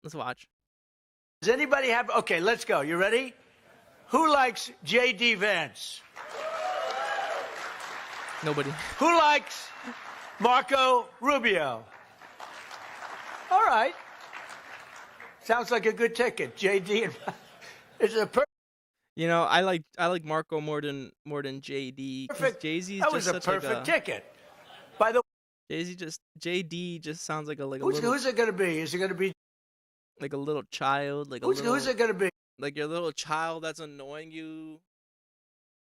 Speaker 5: Let's watch.
Speaker 7: Does anybody have... Okay, let's go. You ready? Who likes JD Vance?
Speaker 5: Nobody.
Speaker 7: Who likes Marco Rubio? All right. Sounds like a good ticket. JD and... It's a
Speaker 5: I like Marco more than JD.
Speaker 7: perfect...
Speaker 5: Jay-Z's
Speaker 7: That was
Speaker 5: just
Speaker 7: a
Speaker 5: such
Speaker 7: perfect
Speaker 5: like a...
Speaker 7: ticket. By the
Speaker 5: JD just sounds like a
Speaker 7: who's it going to be? Is it going to be...
Speaker 5: like a little child, like
Speaker 7: Who's it going to be?
Speaker 5: like your little child that's annoying you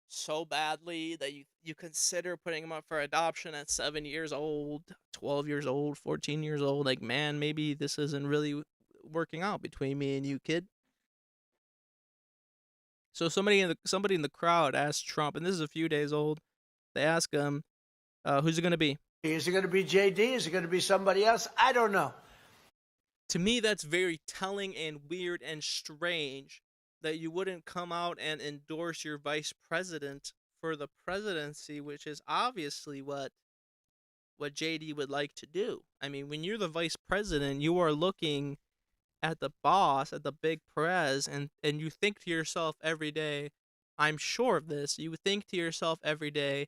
Speaker 5: so badly that you consider putting him up for adoption at 7 years old, 12 years old, 14 years old. Like, man, maybe this isn't really working out between me and you, kid. So somebody in the crowd asked Trump, and this is a few days old. They ask him, who's it going to be?
Speaker 7: Is it going to be JD? Is it going to be somebody else? I don't know.
Speaker 5: To me, that's very telling and weird and strange that you wouldn't come out and endorse your vice president for the presidency, which is obviously what JD would like to do. I mean, when you're the vice president, you are looking at the boss, at the big prez, and you think to yourself every day, I'm sure of this, you would think to yourself every day,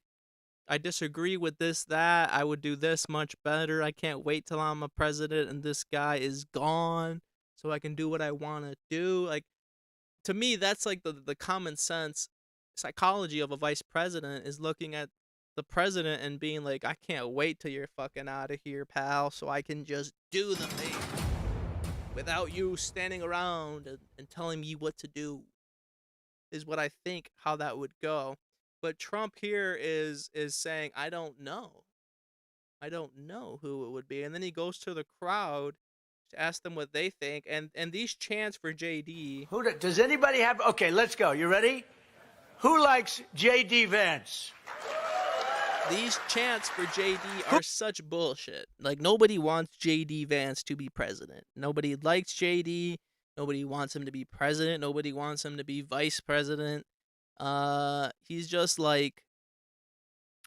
Speaker 5: I disagree with this, that, I would do this much better, I can't wait till I'm a president and this guy is gone so I can do what I want to do. Like, to me, that's like the common sense psychology of a vice president, is looking at the president and being like, I can't wait till you're fucking out of here, pal, so I can just do the thing without you standing around and telling me what to do, is what I think how that would go. But Trump here is saying, I don't know who it would be. And then he goes to the crowd to ask them what they think. And these chants for JD...
Speaker 7: Does anybody have... Okay, let's go. You ready? Who likes JD Vance?
Speaker 5: These chants for JD are such bullshit. Like, nobody wants JD Vance to be president. Nobody likes JD. Nobody wants him to be president. Nobody wants him to be vice president. He's just like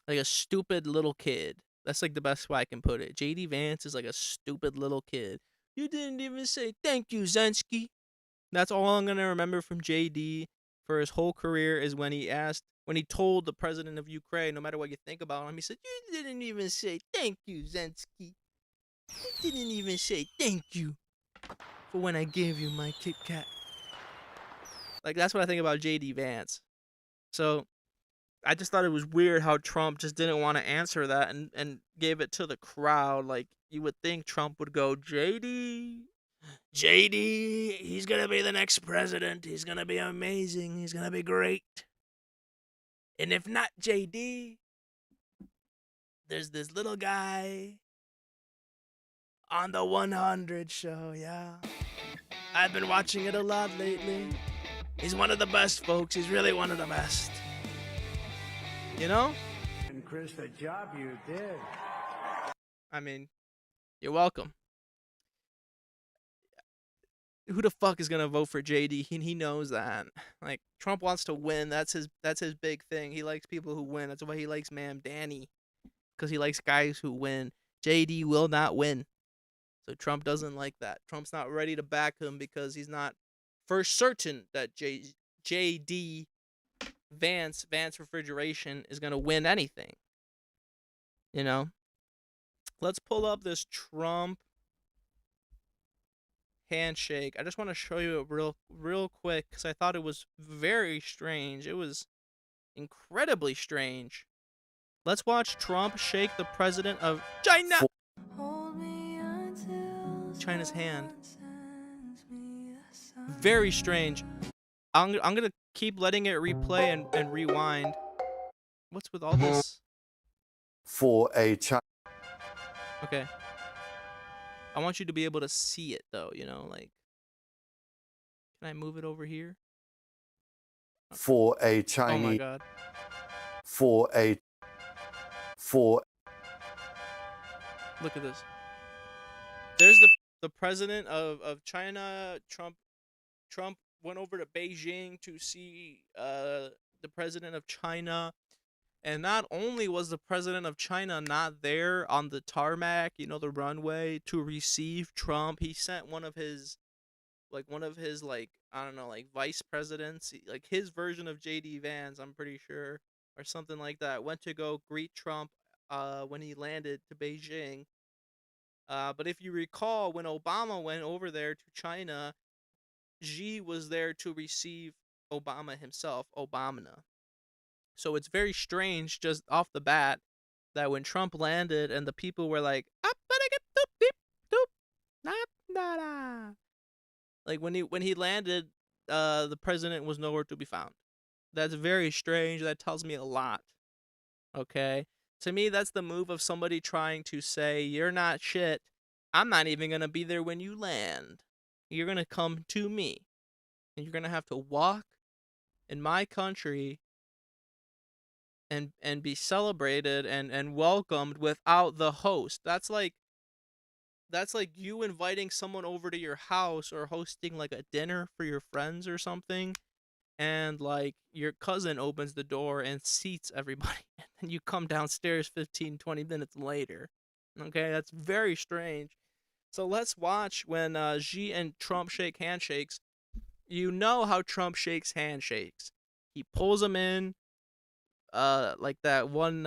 Speaker 5: a stupid little kid. That's like the best way I can put it. JD Vance is like a stupid little kid. You didn't even say thank you, Zelensky. That's all I'm gonna remember from JD for his whole career, is when he told the president of Ukraine, no matter what you think about him, he said, you didn't even say thank you, Zelensky. He didn't even say thank you for when I gave you my Kit Kat. Like, that's what I think about J.D. Vance. So, I just thought it was weird how Trump just didn't want to answer that and gave it to the crowd. Like, you would think Trump would go, JD, he's going to be the next president. He's going to be amazing. He's going to be great. And if not JD, there's this little guy on the 100 show, yeah. I've been watching it a lot lately. He's one of the best, folks. He's really one of the best. You know?
Speaker 7: And Chris, the job you did.
Speaker 5: I mean, you're welcome. Who the fuck is gonna vote for JD? He knows that. Like, Trump wants to win. That's his big thing. He likes people who win. That's why he likes Ma'am Danny, because he likes guys who win. JD will not win, so Trump doesn't like that. Trump's not ready to back him because he's not for certain that JD Vance Refrigeration is gonna win anything. You know. Let's pull up this Trump handshake. I just want to show you it real quick because I thought it was very strange. It was incredibly strange. Let's watch Trump shake the president of China. China's hand. Very strange. I'm gonna keep letting it replay and rewind. What's with all this?
Speaker 8: For a China.
Speaker 5: Okay. I want you to be able to see it, though, you know, like... Can I move it over here?
Speaker 8: For a Chinese...
Speaker 5: Oh, my God.
Speaker 8: For...
Speaker 5: Look at this. There's the president of China. Trump went over to Beijing to see the president of China. And not only was the president of China not there on the tarmac, you know, the runway, to receive Trump, he sent one of his, I don't know, like, vice presidents, like, his version of J.D. Vance, I'm pretty sure, or something like that, went to go greet Trump when he landed to Beijing. But if you recall, when Obama went over there to China, Xi was there to receive Obama himself, Obama. So it's very strange just off the bat that when Trump landed and the people were like, like when he landed, the president was nowhere to be found. That's very strange. That tells me a lot. Okay? To me, that's the move of somebody trying to say, you're not shit. I'm not even going to be there when you land. You're going to come to me. And you're going to have to walk in my country and be celebrated and welcomed without the host. That's like you inviting someone over to your house or hosting like a dinner for your friends or something, and like your cousin opens the door and seats everybody, and then you come downstairs 15-20 minutes later. Okay, that's very strange. So let's watch when Xi and Trump shake handshakes. You know how Trump shakes handshakes. He pulls them in, like that one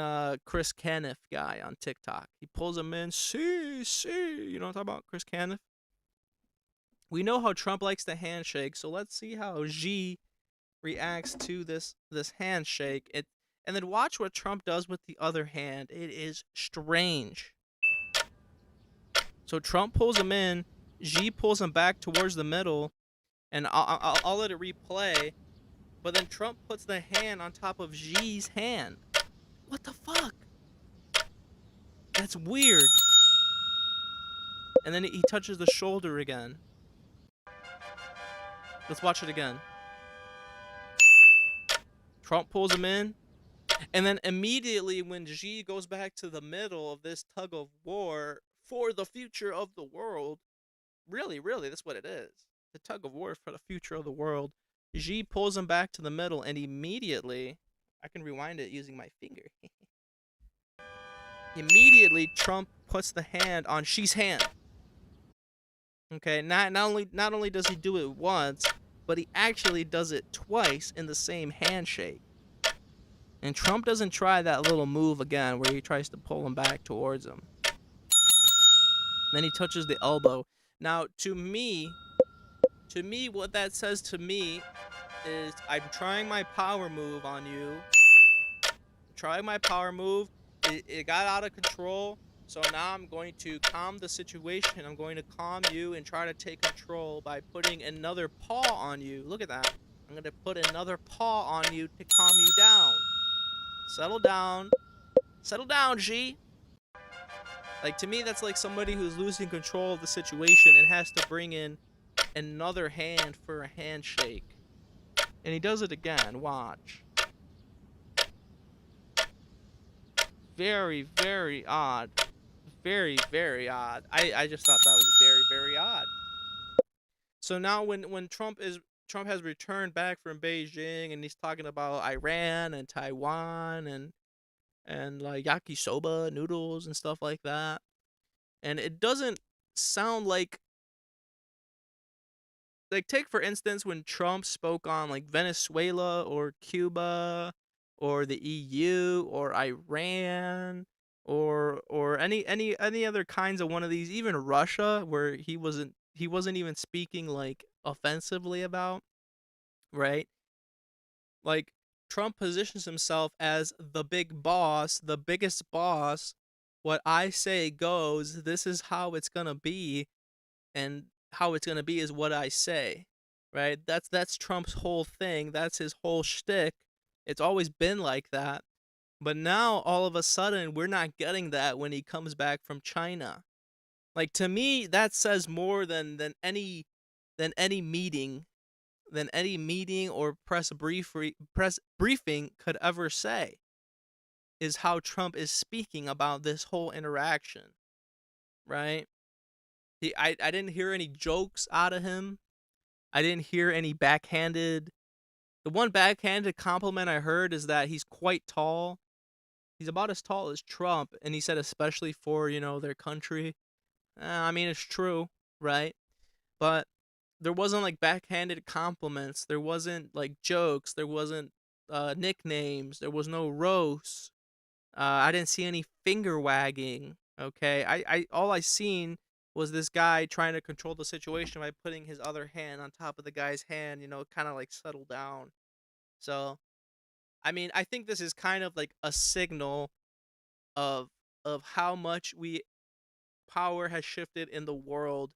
Speaker 5: Chris Caniff guy on TikTok. He pulls him in, see, you know what I'm talking about, Chris Caniff? We know how Trump likes to handshake, so let's see how Xi reacts to this handshake. And then watch what Trump does with the other hand. It is strange. So Trump pulls him in, Xi pulls him back towards the middle, and I'll let it replay. But then Trump puts the hand on top of Xi's hand. What the fuck? That's weird. And then he touches the shoulder again. Let's watch it again. Trump pulls him in. And then immediately when Xi goes back to the middle of this tug of war for the future of the world, really, that's what it is. The tug of war for the future of the world. Xi pulls him back to the middle, and immediately, I can rewind it using my finger. Immediately, Trump puts the hand on Xi's hand. Okay, not only does he do it once, but he actually does it twice in the same handshake. And Trump doesn't try that little move again where he tries to pull him back towards him. Then he touches the elbow. Now, to me, what that says to me is I'm trying my power move on you. Trying my power move. It got out of control. So now I'm going to calm the situation. I'm going to calm you and try to take control by putting another paw on you. Look at that. I'm going to put another paw on you to calm you down. Settle down. Settle down, G. Like, to me, that's like somebody who's losing control of the situation and has to bring in another hand for a handshake. And he does it again. Watch. Very, very odd. Very, very odd. I just thought that was very, very odd. So now when Trump has returned back from Beijing and he's talking about Iran and Taiwan and like yakisoba noodles and stuff like that. And it doesn't sound like take for instance when Trump spoke on like Venezuela or Cuba or the EU or Iran or any other kinds of one of these, even Russia, where he wasn't even speaking like offensively about, right? Like, Trump positions himself as the big boss, the biggest boss. What I say goes. This is how it's gonna be, and how it's gonna be is what I say, right? That's Trump's whole thing. That's his whole shtick. It's always been like that. But now all of a sudden we're not getting that when he comes back from China. Like, to me, that says more than any meeting or press briefing could ever say, is how Trump is speaking about this whole interaction, right? I didn't hear any jokes out of him. I didn't hear any backhanded. The one backhanded compliment I heard is that he's quite tall. He's about as tall as Trump, and he said especially for, their country. I mean, it's true, right? But there wasn't like backhanded compliments. There wasn't like jokes. There wasn't nicknames. There was no roast. I didn't see any finger wagging. Okay, I all I seen was this guy trying to control the situation by putting his other hand on top of the guy's hand. Kind of like settle down. So, I mean, I think this is kind of like a signal of how much power has shifted in the world.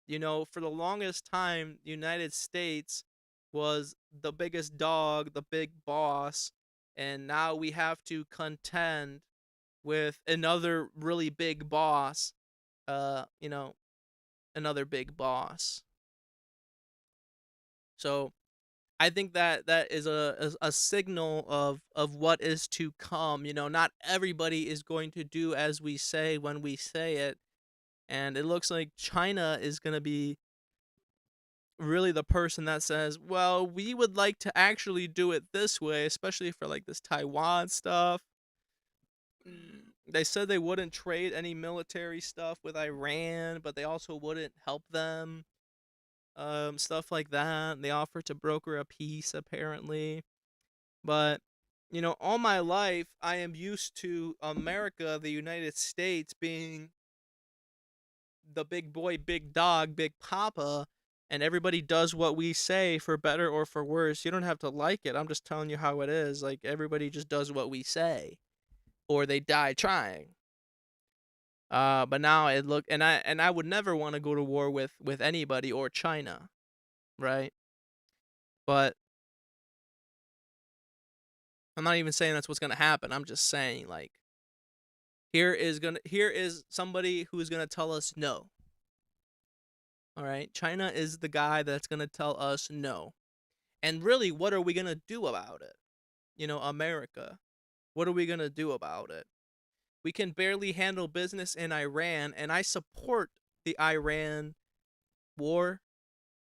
Speaker 5: For the longest time, the United States was the biggest dog, the big boss, and now we have to contend with another really big boss, another big boss. So I think that is a signal of what is to come. Not everybody is going to do as we say when we say it. And it looks like China is going to be really the person that says, well, we would like to actually do it this way, especially for like this Taiwan stuff. They said they wouldn't trade any military stuff with Iran, but they also wouldn't help them. Stuff like that. They offered to broker a peace, apparently. But, all my life, I am used to America, the United States, being the big boy, big dog, big papa, and everybody does what we say, for better or for worse. You don't have to like it. I'm just telling you how it is. Like, everybody just does what we say, or they die trying. But now and I would never want to go to war with anybody or China, right? But I'm not even saying that's what's gonna happen. I'm just saying, like, here is somebody who's gonna tell us no. All right, China is the guy that's gonna tell us no. And really, what are we gonna do about it? America. What are we gonna do about it? We can barely handle business in Iran, and I support the Iran war,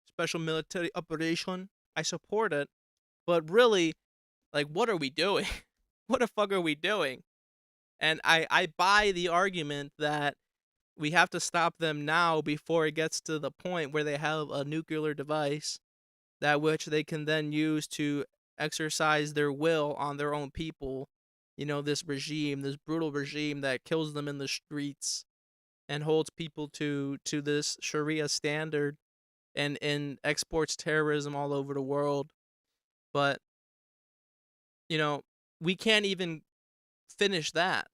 Speaker 5: special military operation. I support it. But really, like, what are we doing? What the fuck are we doing? And I buy the argument that we have to stop them now before it gets to the point where they have a nuclear device that which they can then use to exercise their will on their own people. This regime, this brutal regime that kills them in the streets, and holds people to this Sharia standard and exports terrorism all over the world. But, you know, we can't even finish that.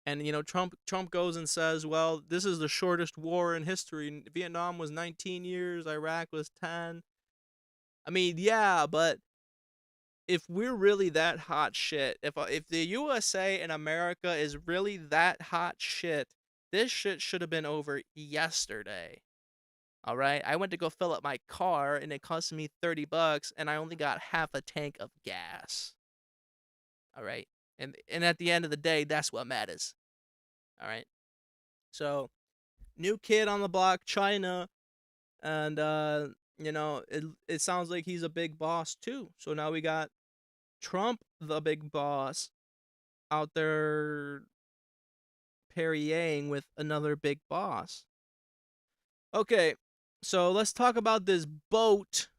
Speaker 5: And, you know, Trump goes and says, well, this is the shortest war in history. Vietnam was 19 years, Iraq was 10. I mean, yeah, but if we're really that hot shit, if the USA and America is really that hot shit, this shit should have been over yesterday. All right? I went to go fill up my car and it cost me $30 and I only got half a tank of gas. All right? And at the end of the day, that's what matters. All right? So, new kid on the block, China, and you know, it sounds like he's a big boss too. So now we got Trump, the big boss, out there parrying with another big boss. Okay, so let's talk about this boat,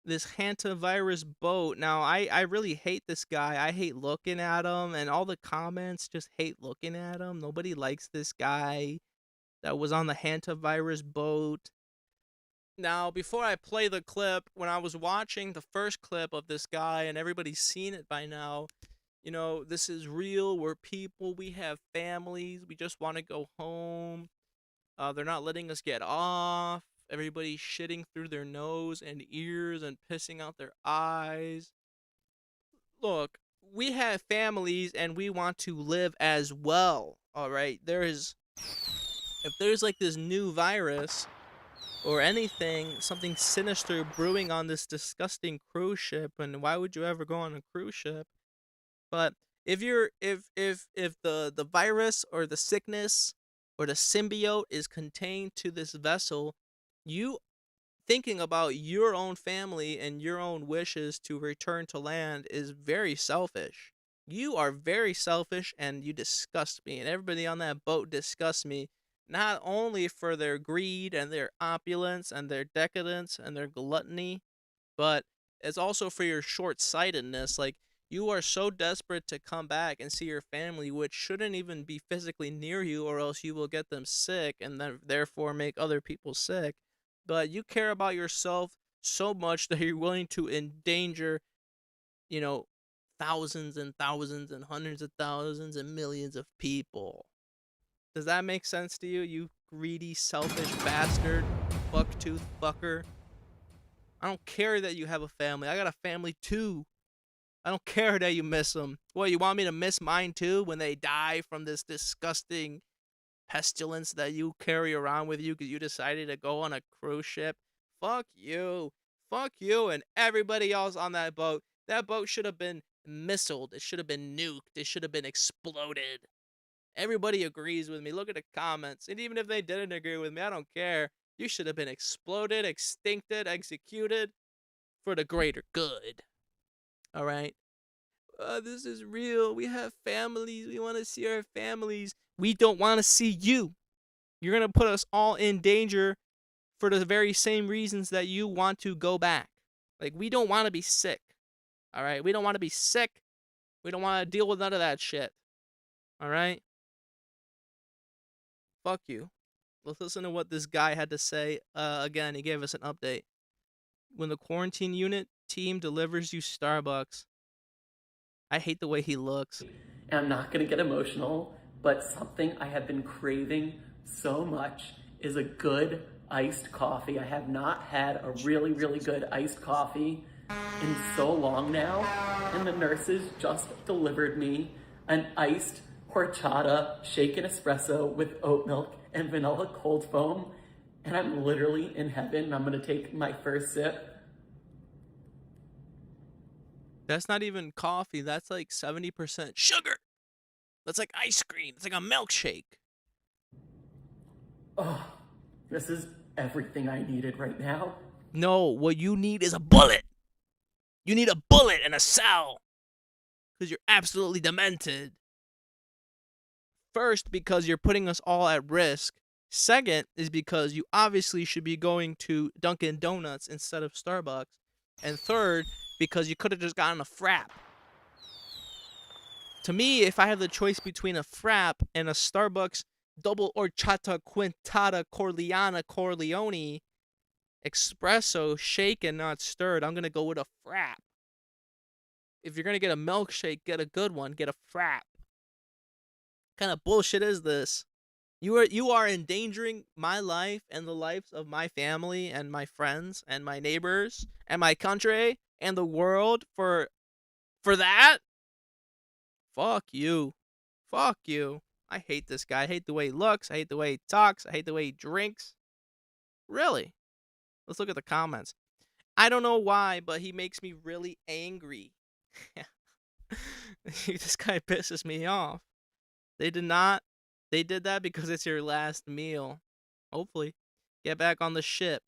Speaker 5: this hantavirus boat. Now, I really hate this guy. I hate looking at him, and all the comments just hate looking at him. Nobody likes this guy that was on the hantavirus boat. Now, before I play the clip, when I was watching the first clip of this guy, and everybody's seen it by now, you know, this is real. We're people. We have families. We just want to go home. They're not letting us get off. Everybody's shitting through their nose and ears and pissing out their eyes. Look, we have families and we want to live as well. All right. If there's like this new virus or anything, something sinister brewing on this disgusting cruise ship, and why would you ever go on a cruise ship? But if the virus or the sickness or the symbiote is contained to this vessel, you thinking about your own family and your own wishes to return to land is very selfish. You are very selfish and you disgust me, and everybody on that boat disgusts me, not only for their greed and their opulence and their decadence and their gluttony, but it's also for your short-sightedness. Like, you are so desperate to come back and see your family, which shouldn't even be physically near you, or else you will get them sick and then therefore make other people sick. But you care about yourself so much that you're willing to endanger, you know, thousands and thousands and hundreds of thousands and millions of people. Does that make sense to you, you greedy, selfish bastard, bucktooth fucker? I don't care that you have a family. I got a family too. I don't care that you miss them. What, you want me to miss mine too when they die from this disgusting pestilence that you carry around with you because you decided to go on a cruise ship? Fuck you. Fuck you and everybody else on that boat. That boat should have been missiled. It should have been nuked. It should have been exploded. Everybody agrees with me. Look at the comments. And even if they didn't agree with me, I don't care. You should have been exploded, extincted, executed for the greater good. All right? This is real. We have families. We want to see our families. We don't want to see you. You're going to put us all in danger for the very same reasons that you want to go back. Like, we don't want to be sick. All right? We don't want to be sick. We don't want to deal with none of that shit. All right? Fuck you. Let's listen to what this guy had to say. Again, he gave us an update. When the quarantine unit team delivers you Starbucks. I hate the way he looks.
Speaker 9: And I'm not gonna get emotional, but something I have been craving so much is a good iced coffee. I have not had a really, really good iced coffee in so long now. And the nurses just delivered me an iced horchata shaken espresso with oat milk and vanilla cold foam. And I'm literally in heaven. I'm gonna take my first sip.
Speaker 5: That's not even coffee. That's like 70% sugar. That's like ice cream. It's like a milkshake.
Speaker 9: Oh, this is everything I needed right now.
Speaker 5: No, what you need is a bullet. You need a bullet and a cell. Because you're absolutely demented. First, because you're putting us all at risk. Second, is because you obviously should be going to Dunkin' Donuts instead of Starbucks. And third, because you could have just gotten a frap. To me, if I have the choice between a frap and a Starbucks double horchata, quintata, Corleone, espresso, shaken, not stirred. I'm gonna go with a frap. If you're gonna get a milkshake, get a good one. Get a frap. What kind of bullshit is this? You are endangering my life and the lives of my family and my friends and my neighbors and my country and the world for that? Fuck you. Fuck you. I hate this guy. I hate the way he looks. I hate the way he talks. I hate the way he drinks. Really? Let's look at the comments. I don't know why, but he makes me really angry. This guy pisses me off. They did that because it's your last meal. Hopefully. Get back on the ship.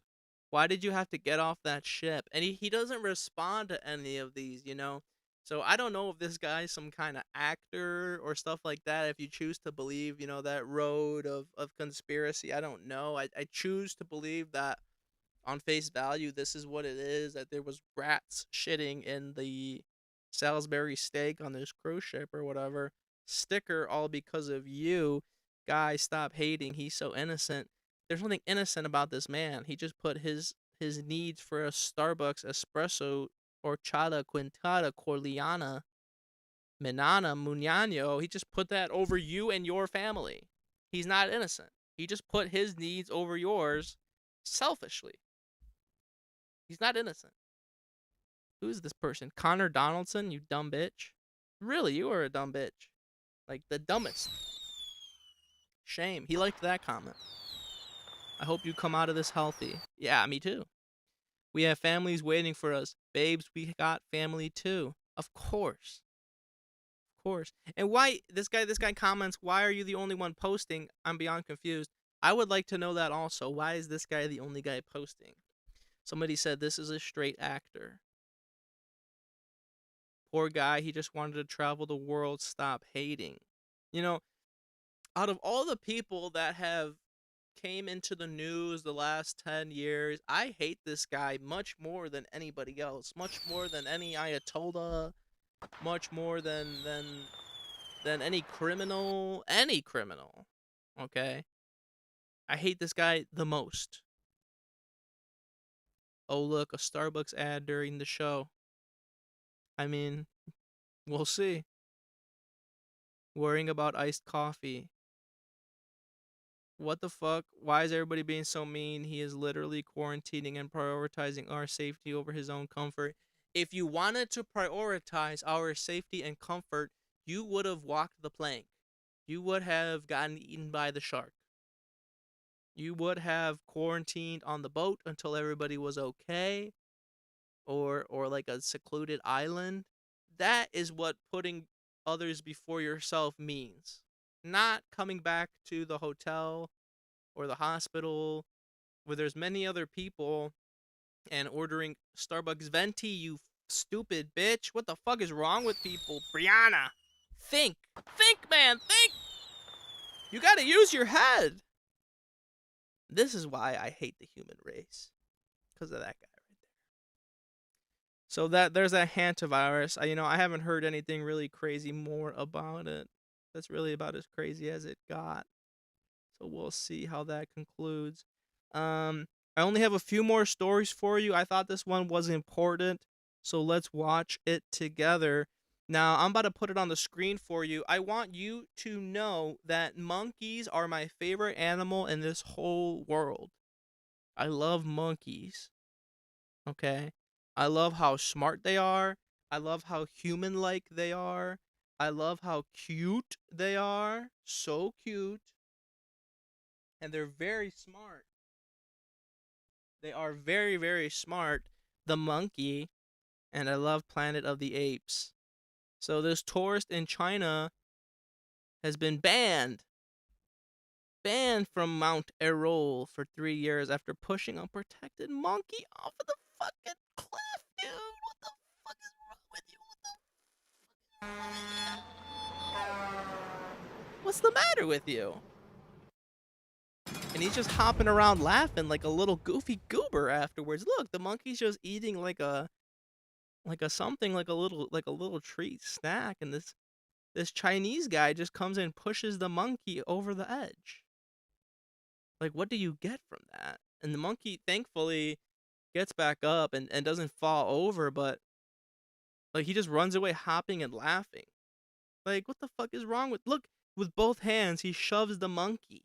Speaker 5: Why did you have to get off that ship? And he doesn't respond to any of these, you know? So I don't know if this guy's some kind of actor or stuff like that. If you choose to believe, you know, that road of conspiracy, I don't know. I choose to believe that on face value, this is what it is, that there was rats shitting in the Salisbury steak on this cruise ship or whatever. Sticker, all because of you. Guy, stop hating. He's so innocent. There's nothing innocent about this man. He just put his needs for a Starbucks espresso, horchata, quintata, Corleone, Menana, Muñano. He just put that over you and your family. He's not innocent. He just put his needs over yours selfishly. He's not innocent. Who is this person? Connor Donaldson, you dumb bitch. Really, you are a dumb bitch. Like, the dumbest. Shame. He liked that comment. I hope you come out of this healthy. Yeah, me too. We have families waiting for us. Babes, we got family too. Of course. Of course. And why, this guy comments, why are you the only one posting? I'm beyond confused. I would like to know that also. Why is this guy the only guy posting? Somebody said this is a straight actor. Poor guy, he just wanted to travel the world. Stop hating. You know, out of all the people that have came into the news the last 10 years, I hate this guy much more than anybody else. Much more than any Ayatollah. Much more than any criminal. Any criminal. Okay? I hate this guy the most. Oh, look, a Starbucks ad during the show. I mean, we'll see. Worrying about iced coffee. What the fuck? Why is everybody being so mean? He is literally quarantining and prioritizing our safety over his own comfort. If you wanted to prioritize our safety and comfort, you would have walked the plank. You would have gotten eaten by the shark. You would have quarantined on the boat until everybody was okay. Or like a secluded island. That is what putting others before yourself means. Not coming back to the hotel or the hospital where there's many other people and ordering Starbucks venti, you stupid bitch. What the fuck is wrong with people? Brianna, think, man, think. You gotta use your head. This is why I hate the human race. Because of that guy. So there's that hantavirus. I haven't heard anything really crazy more about it. That's really about as crazy as it got. So we'll see how that concludes. I only have a few more stories for you. I thought this one was important, so let's watch it together. Now, I'm about to put it on the screen for you. I want you to know that monkeys are my favorite animal in this whole world. I love monkeys. Okay? I love how smart they are. I love how human-like they are. I love how cute they are. So cute. And they're very smart. They are very, very smart. The monkey. And I love Planet of the Apes. So this tourist in China has been banned. Banned from Mount Erol for 3 years after pushing a protected monkey off of the fucking cliff, dude. What the fuck is wrong with you? What's the matter with you? And he's just hopping around laughing like a little goofy goober afterwards. Look, the monkey's just eating like a little treat snack, and this this Chinese guy just comes and pushes the monkey over the edge. Like, what do you get from that? And the monkey, thankfully, gets back up and doesn't fall over, but, like, he just runs away hopping and laughing. Like, what the fuck is wrong with... Look, with both hands, he shoves the monkey.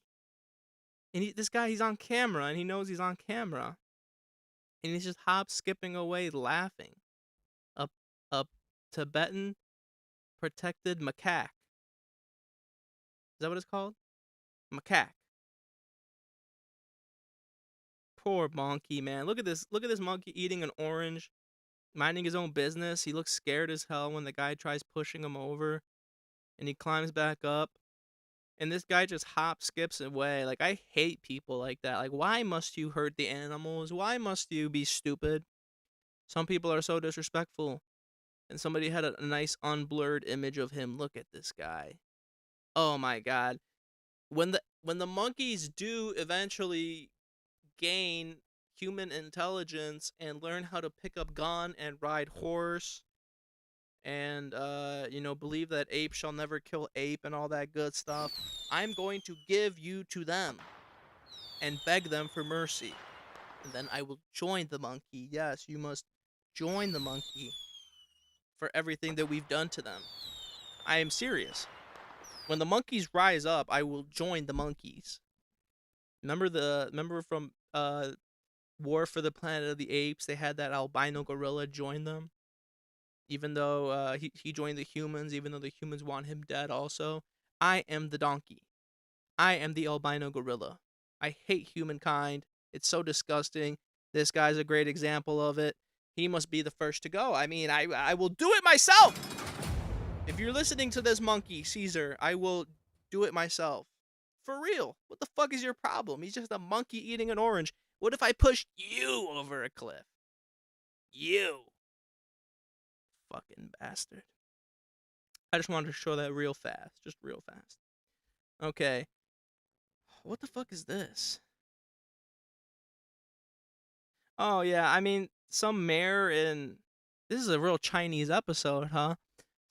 Speaker 5: And this guy, he's on camera, and he knows he's on camera. And he's just skipping away laughing. A Tibetan protected macaque. Is that what it's called? Macaque. Poor monkey, man. Look at this monkey eating an orange, minding his own business. He looks scared as hell when the guy tries pushing him over. And he climbs back up. And this guy just skips away. Like, I hate people like that. Like, why must you hurt the animals? Why must you be stupid? Some people are so disrespectful. And somebody had a nice unblurred image of him. Look at this guy. Oh my god. When the monkeys do eventually gain human intelligence and learn how to pick up gun and ride horse and believe that ape shall never kill ape and all that good stuff, I'm going to give you to them and beg them for mercy, and then I will join the monkey. Yes, you must join the monkey for everything that we've done to them. I am serious. When the monkeys rise up, I will join the monkeys. Remember from War for the Planet of the Apes, they had that albino gorilla join them? Even though he joined the humans, even though the humans want him dead also. I am the donkey. I am the albino gorilla. I hate humankind. It's so disgusting. This guy's a great example of it. He must be the first to go. I mean, I will do it myself! If you're listening to this monkey, Caesar, I will do it myself. For real. What the fuck is your problem? He's just a monkey eating an orange. What if I pushed you over a cliff? You. Fucking bastard. I just wanted to show that real fast. Just real fast. Okay. What the fuck is this? Oh, yeah. I mean, some mayor in... This is a real Chinese episode, huh?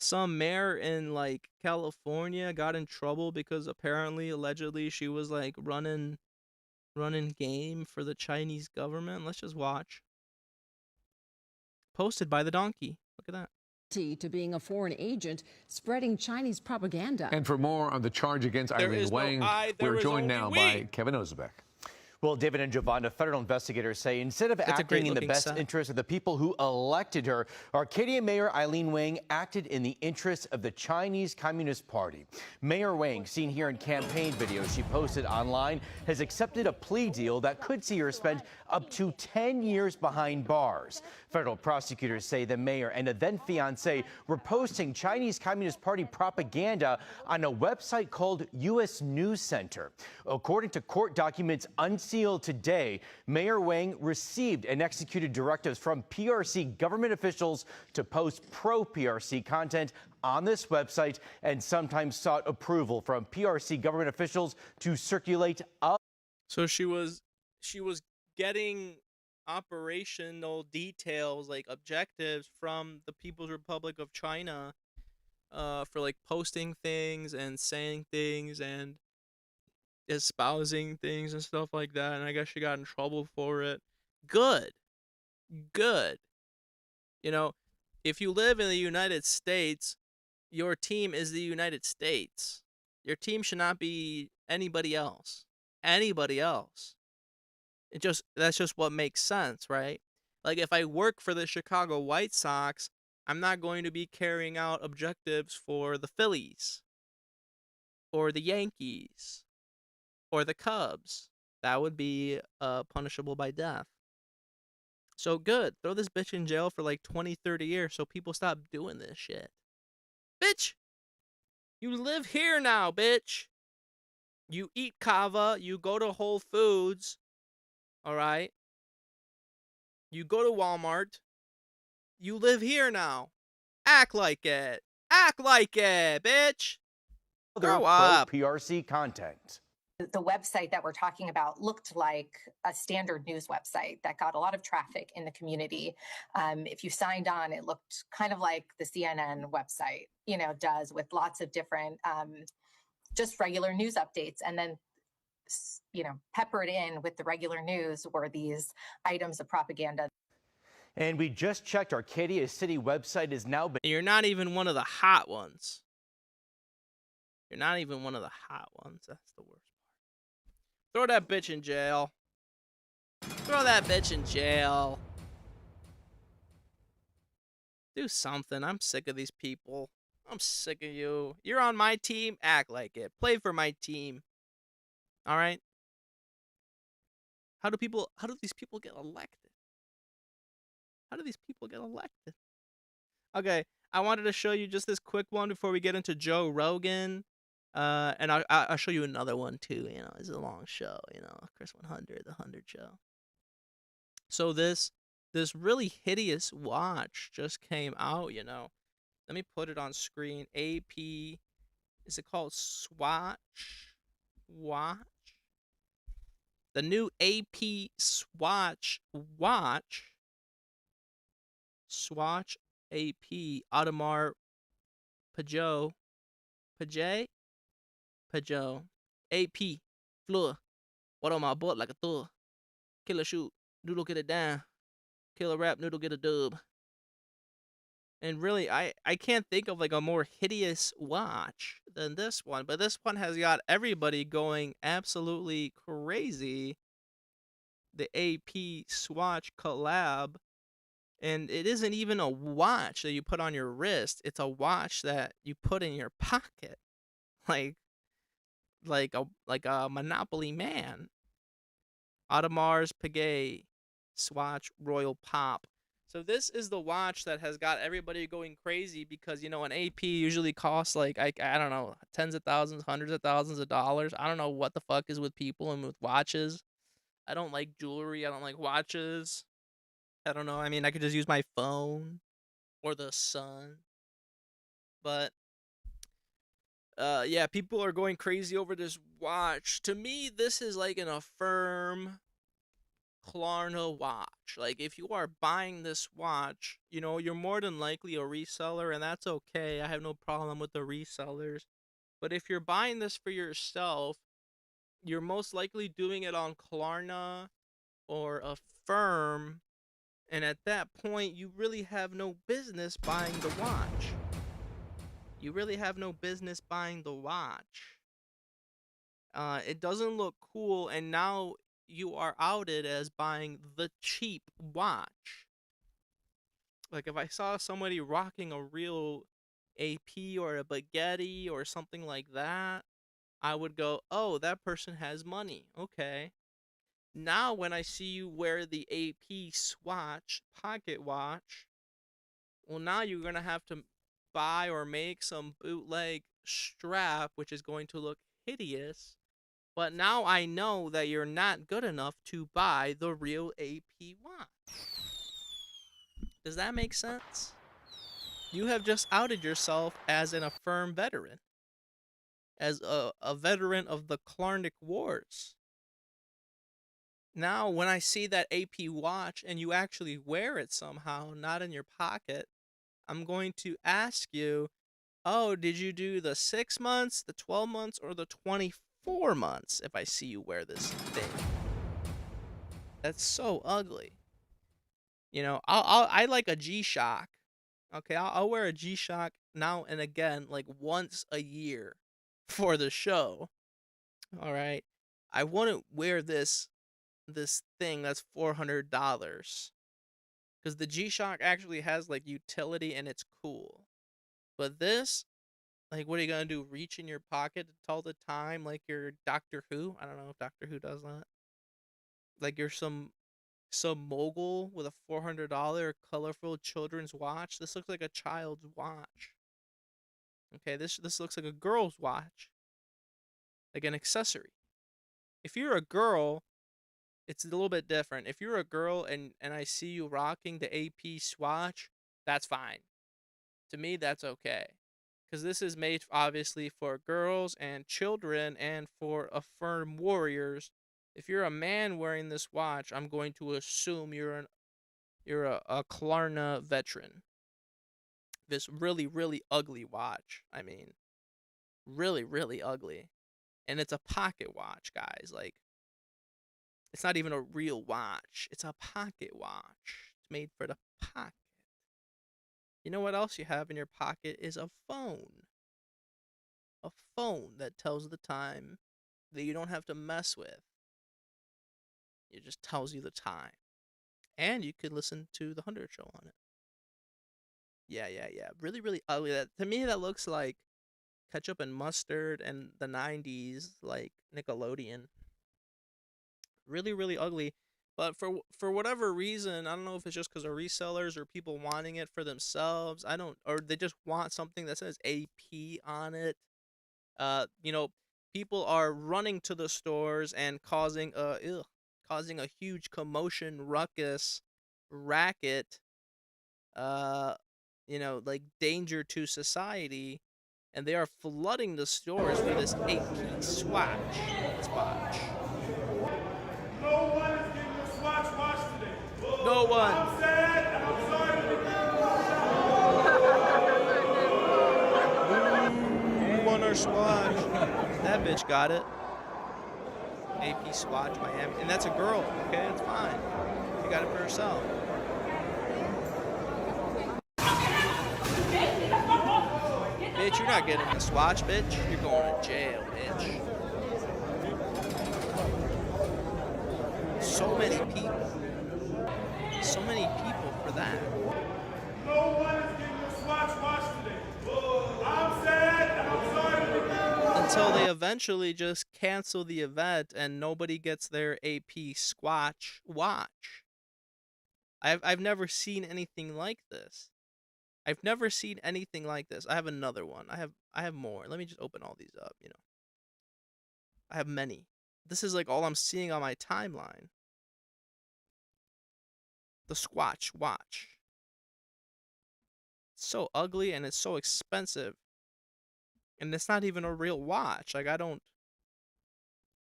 Speaker 5: Some mayor in, like, California got in trouble because apparently, allegedly, she was, like, running game for the Chinese government. Let's just watch. Posted by the donkey. Look at that.
Speaker 10: To being a foreign agent spreading Chinese propaganda.
Speaker 11: And for more on the charge against Eileen Wang, we're joined now by Kevin Ozebek.
Speaker 12: Well, David and Giovanna, federal investigators say instead of acting in the best interest of the people who elected her, Arcadia Mayor Eileen Wang acted in the interest of the Chinese Communist Party. Mayor Wang, seen here in campaign videos she posted online, has accepted a plea deal that could see her spend up to 10 years behind bars. Federal prosecutors say the mayor and a then-fiancé were posting Chinese Communist Party propaganda on a website called U.S. News Center. According to court documents unsealed today, Mayor Wang received and executed directives from PRC government officials to post pro-PRC content on this website and sometimes sought approval from PRC government officials to circulate up.
Speaker 5: So she was getting operational details, like objectives, from the People's Republic of China for like posting things and saying things and espousing things and stuff like that, and I guess she got in trouble for it. Good. You know, if you live in the United States, your team is the United States. Your team should not be anybody else. That's just what makes sense, right? Like, if I work for the Chicago White Sox, I'm not going to be carrying out objectives for the Phillies or the Yankees or the Cubs. That would be punishable by death. So good. Throw this bitch in jail for like 20, 30 years so people stop doing this shit. Bitch! You live here now, bitch! You eat kava, you go to Whole Foods, alright? You go to Walmart. You live here now. Act like it. Act like it, bitch! Grow up.
Speaker 12: PRC content.
Speaker 13: The website that we're talking about looked like a standard news website that got a lot of traffic in the community. If you signed on, it looked kind of like the CNN website, does, with lots of different just regular news updates. And then, peppered in with the regular news were these items of propaganda.
Speaker 12: And we just checked, Arcadia City website is now...
Speaker 5: You're not even one of the hot ones. You're not even one of the hot ones. That's the worst part. Throw that bitch in jail. Throw that bitch in jail. Do something. I'm sick of these people. I'm sick of you. You're on my team. Act like it. Play for my team. All right? How do these people get elected? How do these people get elected? Okay, I wanted to show you just this quick one before we get into Joe Rogan. And I'll show you another one too. It's a long show. Chris 100, the 100 show. So this really hideous watch just came out. Let me put it on screen. AP, is it called Swatch? Watch. The new AP Swatch watch. Swatch AP Audemars Piguet. Peugeot, AP, Fleur, what on my butt like a thug, killer shoot, noodle get it down, killer rap, noodle get a dub. And really, I can't think of like a more hideous watch than this one, but this one has got everybody going absolutely crazy. The AP Swatch collab, and it isn't even a watch that you put on your wrist, it's a watch that you put in your pocket, like a Monopoly man. Audemars Piguet Swatch Royal Pop. So this is the watch that has got everybody going crazy because, an AP usually costs like, I don't know, tens of thousands, hundreds of thousands of dollars. I don't know what the fuck is with people and with watches. I don't like jewelry. I don't like watches. I don't know. I mean, I could just use my phone or the sun. But yeah, people are going crazy over this watch. To me, this is like an Affirm Klarna watch. Like, if you are buying this watch, you're more than likely a reseller, and that's okay. I have no problem with the resellers. But if you're buying this for yourself, you're most likely doing it on Klarna or Affirm, and at that point, you really have no business buying the watch. You really have no business buying the watch. It doesn't look cool, and now you are outed as buying the cheap watch. Like, if I saw somebody rocking a real AP or a Baguette or something like that, I would go, oh, that person has money. Okay. Now, when I see you wear the AP Swatch pocket watch, well, now you're going to have to buy or make some bootleg strap, which is going to look hideous. But now I know that you're not good enough to buy the real AP watch. Does that make sense? You have just outed yourself as an Affirm veteran. As a veteran of the Klarnic Wars. Now, when I see that AP watch and you actually wear it somehow, not in your pocket, I'm going to ask you, oh, did you do the 6 months, the 12 months, or the 24 months if I see you wear this thing? That's so ugly. I like a G-Shock. Okay, I'll wear a G-Shock now and again, like once a year for the show. All right. I wouldn't wear this thing that's $400. Because the G-Shock actually has, like, utility and it's cool. But this, like, what are you going to do? Reach in your pocket to tell the time like you're Doctor Who? I don't know if Doctor Who does that. Like you're some mogul with a $400 colorful children's watch. This looks like a child's watch. Okay, this looks like a girl's watch. Like an accessory. If you're a girl, it's a little bit different. If you're a girl and I see you rocking the AP Swatch, that's fine. To me, that's okay. because this is made obviously for girls and children and for affirm warriors. If you're a man wearing this watch, I'm going to assume you're a Klarna veteran. This really, really ugly watch. I mean, really, really ugly. And it's a pocket watch, guys. Like, it's not even a real watch. It's a pocket watch. It's made for the pocket. You know what else you have in your pocket is a phone. A phone that tells the time that you don't have to mess with. It just tells you the time. And you could listen to the 100 show on it. Yeah. Really, really ugly. That, to me, that looks like ketchup and mustard and the 90s, like Nickelodeon. Really, really ugly. But for whatever reason, I don't know if it's just because of resellers or people wanting it for themselves. Or they just want something that says AP on it. You know, people are running to the stores and causing a huge commotion, ruckus, racket. You know, like danger to society, and they are flooding the stores for this 8-key swatch.
Speaker 3: No one is getting a swatch watch today.
Speaker 5: No one.
Speaker 3: I'm sad and I'm sorry to
Speaker 5: Who won our swatch? That bitch got it. AP swatch Miami, and that's a girl. Okay, it's fine. She got it for herself. Bitch, you're not getting a swatch, bitch. You're going to jail, bitch. So many people. So many people for that.
Speaker 3: No one is getting a swatch watch today. I'm sad and I'm sorry to
Speaker 5: Until they eventually just cancel the event and nobody gets their AP Squatch watch. I've never seen anything like this. I've never seen anything like this. I have another one. I have more. Let me just open all these up, you know. I have many. This is like all I'm seeing on my timeline. The Squatch watch. It's so ugly and it's so expensive. And it's not even a real watch. Like I don't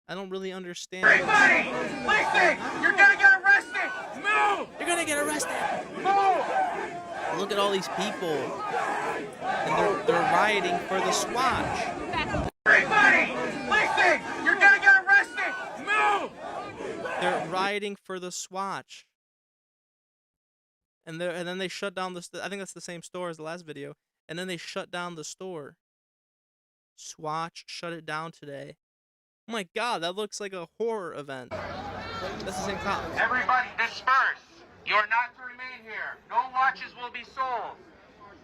Speaker 5: really understand.
Speaker 2: Everybody, listen! You're gonna get arrested! Move!
Speaker 5: You're gonna get arrested!
Speaker 2: Move!
Speaker 5: Look at all these people. And they're rioting for the swatch.
Speaker 2: Everybody, listen! You're gonna get arrested! Move!
Speaker 5: They're rioting for the swatch. And then they shut down the I think that's the same store as the last video. And then they shut down the store. Swatch shut it down today. Oh my god, that looks like a horror event. That's the same cop.
Speaker 2: Everybody disperse! You're not to remain here. No watches will be sold.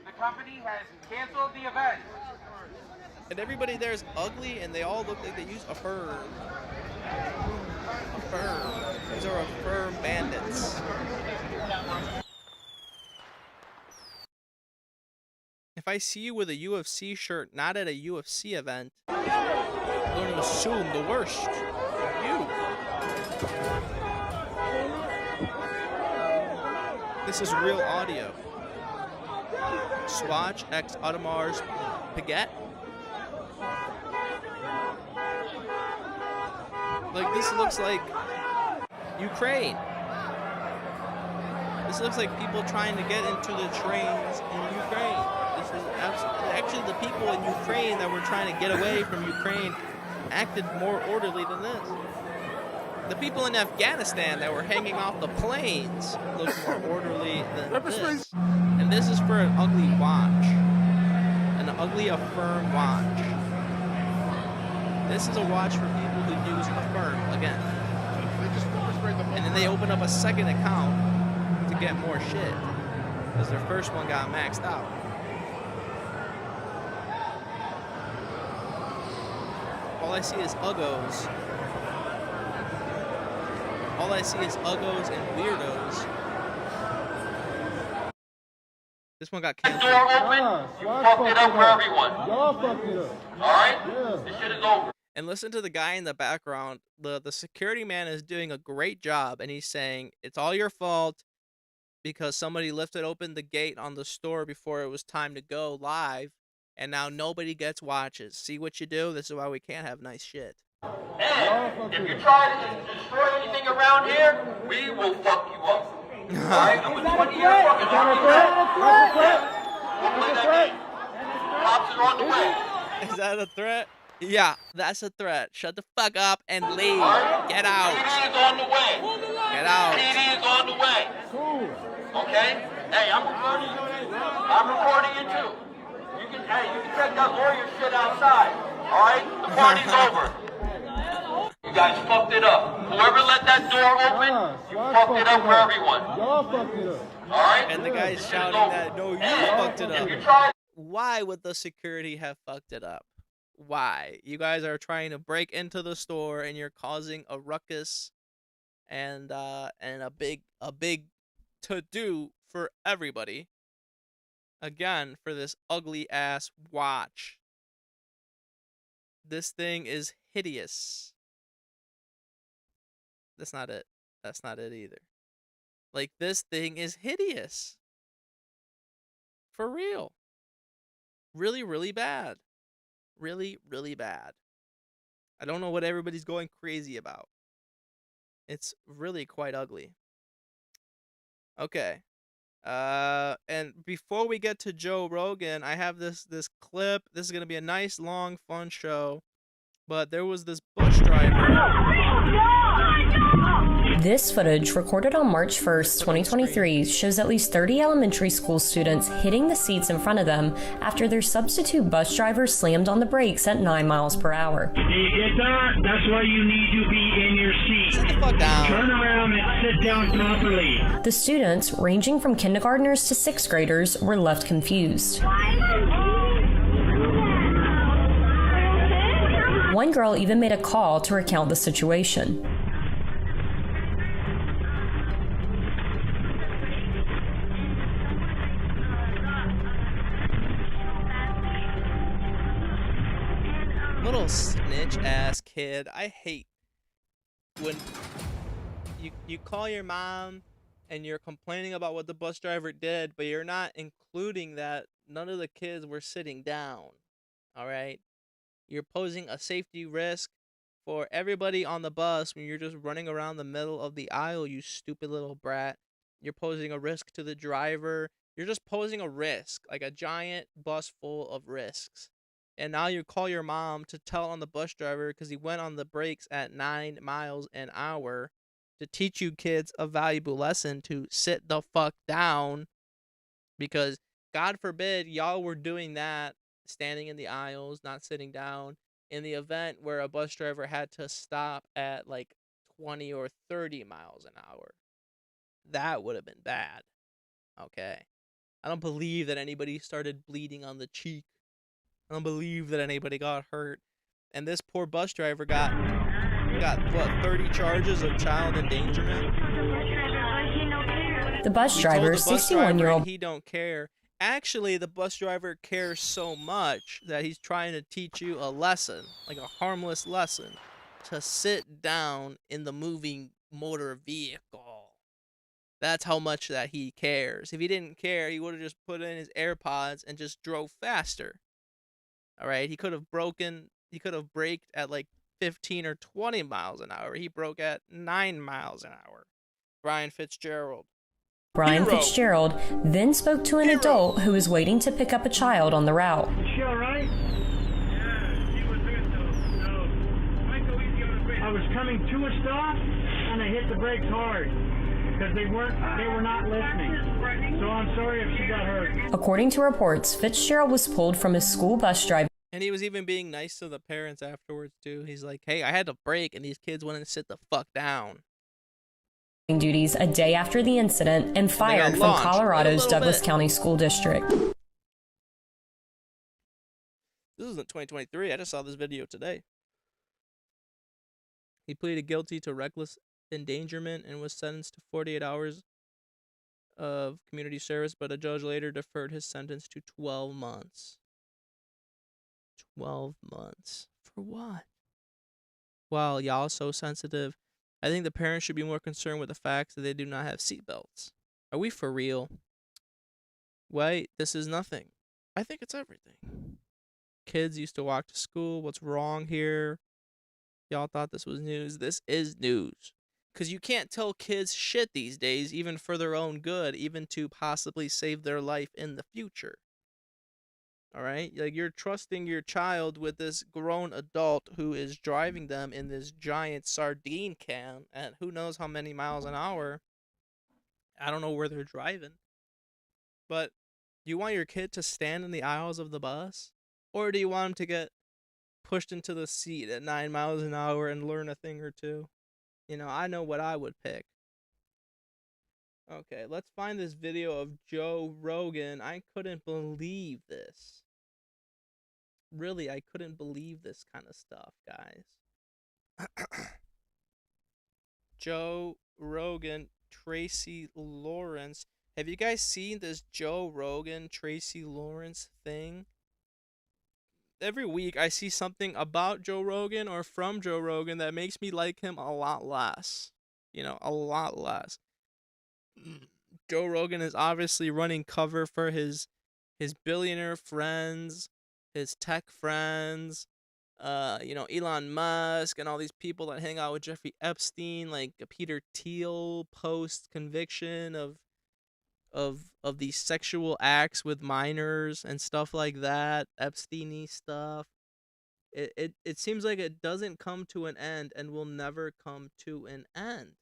Speaker 2: The company has canceled the event.
Speaker 5: And everybody there is ugly and they all look like they use a firm. A firm. These are firm bandits. If I see you with a UFC shirt not at a UFC event, I'm going to assume the worst. You. This is real audio. Swatch X Audemars Piguet. Like, this looks like Ukraine. This looks like people trying to get into the trains in Ukraine. This is actually the people in Ukraine that were trying to get away from Ukraine acted more orderly than this. The people in Afghanistan that were hanging off the planes looked more orderly than this. And this is for an ugly watch. An ugly Affirm watch. This is a watch for people who use Affirm again. And then they open up a second account to get more shit. Because their first one got maxed out. All I see is Uggos. All I see is Uggos and weirdos. This one got canceled.
Speaker 2: Door open, you fucked it up for everyone. Y'all fucked it up. Alright? This shit is over.
Speaker 5: And listen to the guy in the background. The security man is doing a great job, and he's saying, it's all your fault because somebody lifted open the gate on the store before it was time to go live, And now nobody gets watches. See what you do? This is why we can't have nice shit.
Speaker 14: And if you try to destroy anything around here, we will fuck you up. Alright? I'm a 20-year fucking Cops are on the way.
Speaker 5: Is that a threat? Yeah, that's a threat. Shut the fuck up and leave. Get out.
Speaker 14: PD is on the way.
Speaker 5: Get out.
Speaker 14: PD is on the way. Okay? Hey, I'm recording you. I'm recording you too. You can check that lawyer shit outside. Alright? The party's over. You guys fucked it up. Whoever let that door open, you fucked it up for everyone.
Speaker 2: Y'all fucked it up.
Speaker 14: Alright?
Speaker 5: And the guy's shouting that, no, you fucked it up. Why would the security have fucked it up? Why? You guys are trying to break into the store and you're causing a ruckus and a big to-do for everybody. Again, for this ugly ass watch. This thing is hideous. That's not it. That's not it either. Like, this thing is hideous. For real. Really, really bad. Really, really bad. I don't know what everybody's going crazy about. It's really quite ugly. Okay. And before we get to Joe Rogan, I have this clip. This is going to be a nice, long, fun show. But there was this bus driver.
Speaker 15: This footage, recorded on March 1st, 2023, shows at least 30 elementary school students hitting the seats in front of them after their substitute bus driver slammed on the brakes at 9 miles per hour.
Speaker 2: You get that? That's why you need to be in your seat.
Speaker 5: Sit the fuck down.
Speaker 2: Turn around and sit down properly.
Speaker 15: The students, ranging from kindergartners to 6th graders, were left confused. One girl even made a call to recount the situation.
Speaker 5: Little snitch ass kid. I hate when you call your mom and you're complaining about what the bus driver did, but you're not including that none of the kids were sitting down. All right? You're posing a safety risk for everybody on the bus when you're just running around the middle of the aisle, you stupid little brat. You're posing a risk to the driver. You're just posing a risk, like a giant bus full of risks. And now you call your mom to tell on the bus driver because he went on the brakes at 9 miles an hour to teach you kids a valuable lesson to sit the fuck down. Because God forbid y'all were doing that, standing in the aisles, not sitting down, in the event where a bus driver had to stop at like 20 or 30 miles an hour. That would have been bad. Okay. I don't believe that anybody started bleeding on the cheek. I don't believe that anybody got hurt. And this poor bus driver got what, 30 charges of child endangerment?
Speaker 15: The bus driver, 61-year-old,
Speaker 5: he don't care. Actually, the bus driver cares so much that he's trying to teach you a lesson, like a harmless lesson, to sit down in the moving motor vehicle. That's how much that he cares. If he didn't care, he would have just put in his AirPods and just drove faster. All right, he could have braked at like 15 or 20 miles an hour. He broke at 9 miles an hour. Brian Fitzgerald
Speaker 15: then spoke to an adult who was waiting to pick up a child on the route.
Speaker 2: Is she all right? Yeah, she was good though. So, might go easy on the brakes. I was coming to a stop and I hit the brakes hard because they were not listening. So I'm sorry if she got hurt.
Speaker 15: According to reports, Fitzgerald was pulled from his school bus drive.
Speaker 5: And he was even being nice to the parents afterwards too. He's like, "Hey, I had to brake and these kids wouldn't sit the fuck down."
Speaker 15: Duties a day after the incident and fired from Colorado's Douglas County School District.
Speaker 5: This isn't 2023. I just saw this video today. He pleaded guilty to reckless endangerment and was sentenced to 48 hours of community service, but a judge later deferred his sentence to 12 months. 12 months. For what? Wow, y'all so sensitive. I think the parents should be more concerned with the fact that they do not have seatbelts. Are we for real? Wait, this is nothing. I think it's everything. kids used to walk to school. What's wrong here? Y'all thought this was news. This is news. Because you can't tell kids shit these days, even for their own good, even to possibly save their life in the future. All right? Like, you're trusting your child with this grown adult who is driving them in this giant sardine can at who knows how many miles an hour. I don't know where they're driving. But you want your kid to stand in the aisles of the bus? Or do you want him to get pushed into the seat at 9 miles an hour and learn a thing or two? You know, I know what I would pick. Okay, let's find this video of Joe Rogan. I couldn't believe this. Really, I couldn't believe this kind of stuff, guys. Joe Rogan, Tracy Lawrence. Have you guys seen this Joe Rogan, Tracy Lawrence thing? Every week I see something about Joe Rogan or from Joe Rogan that makes me like him a lot less. You know, a lot less. Joe Rogan is obviously running cover for his billionaire friends, his tech friends, you know, Elon Musk and all these people that hang out with Jeffrey Epstein, like Peter Thiel post conviction of these sexual acts with minors and stuff like that, Epstein-y stuff. It seems like it doesn't come to an end and will never come to an end.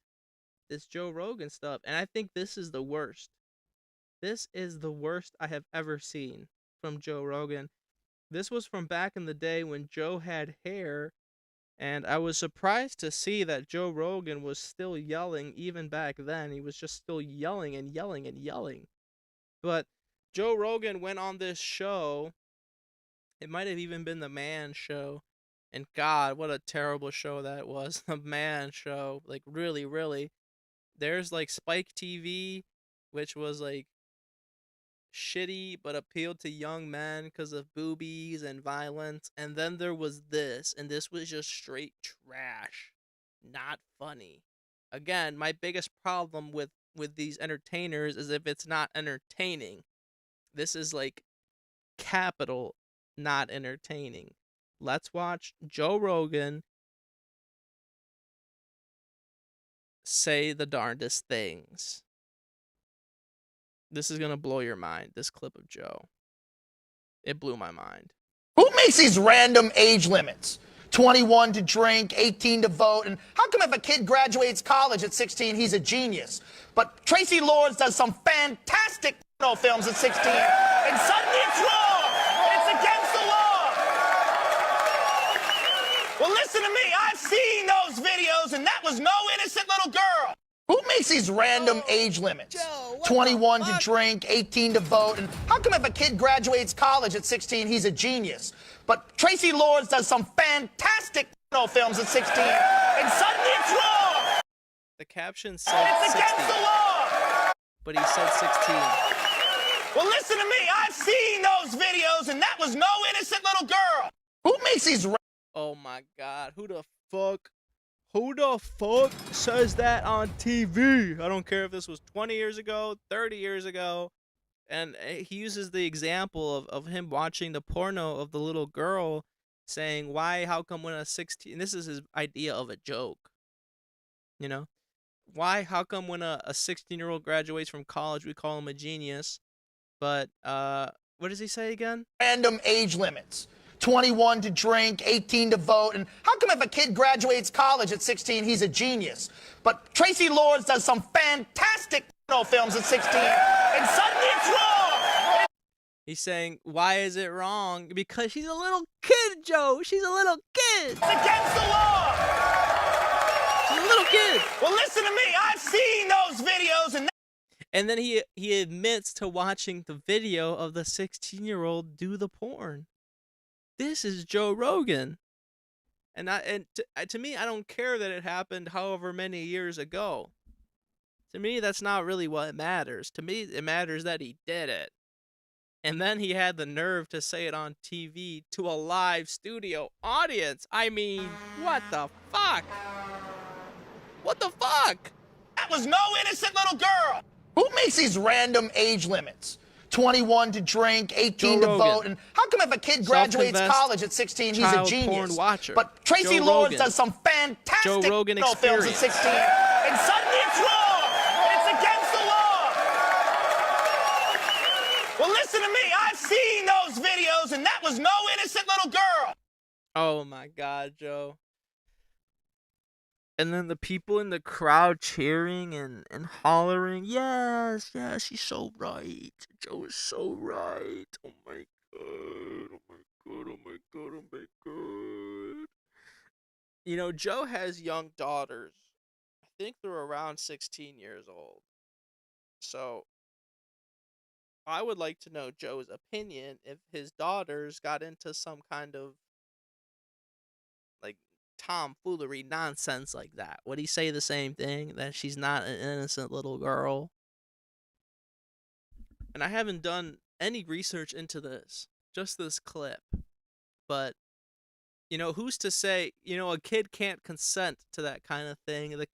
Speaker 5: This Joe Rogan stuff, and I think this is the worst. This is the worst I have ever seen from Joe Rogan. This was from back in the day when Joe had hair, and I was surprised to see that Joe Rogan was still yelling even back then. He was just still yelling and yelling and yelling. But Joe Rogan went on this show. It might have even been the Man Show. And God, what a terrible show that was. The Man Show. Like, really, really. There's like Spike TV, which was like shitty but appealed to young men because of boobies and violence. And then there was this, and this was just straight trash. Not funny. Again, my biggest problem with these entertainers is if it's not entertaining. This is like capital not entertaining. Let's watch Joe Rogan say the darndest things. This is gonna blow your mind, this clip of Joe. It blew my mind.
Speaker 16: Who makes these random age limits? 21 to drink, 18 to vote, and how come if a kid graduates college at 16, he's a genius? But Tracy Lawrence does some fantastic films at 16, and suddenly it's wrong! It's against the law! Well, listen to me, I've seen those videos, and that was no innocent little girl! Who makes these random age limits? Joe, 21 to drink, 18 to vote, and how come if a kid graduates college at 16, he's a genius? But Tracy Lawrence does some fantastic films at 16, and suddenly it's wrong!
Speaker 5: The caption said
Speaker 16: it's
Speaker 5: 60,
Speaker 16: against the law!
Speaker 5: but he said 16.
Speaker 16: Well, listen to me, I've seen those videos, and that was no innocent little girl! Who makes these...
Speaker 5: Oh my God, who the fuck says that on TV? I don't care if this was 20 years ago, 30 years ago. And he uses the example of him watching the porno of the little girl saying, how come when a 16, and this is his idea of a joke, you know? How come when a 16-year-old graduates from college, we call him a genius, but, what does he say again?
Speaker 16: Random age limits. 21 to drink, 18 to vote, and how come if a kid graduates college at 16, he's a genius? But Tracy Lawrence does some fantastic films at 16, and suddenly it's wrong!
Speaker 5: He's saying, why is it wrong? Because she's a little kid, Joe! She's a little kid!
Speaker 16: It's against the law!
Speaker 5: She's a little kid!
Speaker 16: Well, listen to me, I've seen those videos,
Speaker 5: and then he admits to watching the video of the 16-year-old do the porn. This is Joe Rogan. And to me, I don't care that it happened however many years ago. To me, that's not really what matters. To me, it matters that he did it. And then he had the nerve to say it on TV to a live studio audience. I mean, what the fuck? What the fuck?
Speaker 16: That was no innocent little girl. Who makes these random age limits? 21 to drink, 18 to vote. And how come if a kid graduates college at 16, he's a genius? But Tracy Lords does some fantastic films at 16, and suddenly it's wrong. It's against the law. Well, listen to me. I've seen those videos, and that was no innocent little girl.
Speaker 5: Oh my God, Joe. And then the people in the crowd cheering and hollering, yes, yes, she's so right. Joe is so right. Oh my God, oh my God, oh my God, oh my God. You know, Joe has young daughters. I think they're around 16 years old. So I would like to know Joe's opinion if his daughters got into some kind of like tomfoolery nonsense like that. Would he say the same thing, that she's not an innocent little girl? And I haven't done any research into this, just this clip. But, you know, who's to say, you know, a kid can't consent to that kind of thing. The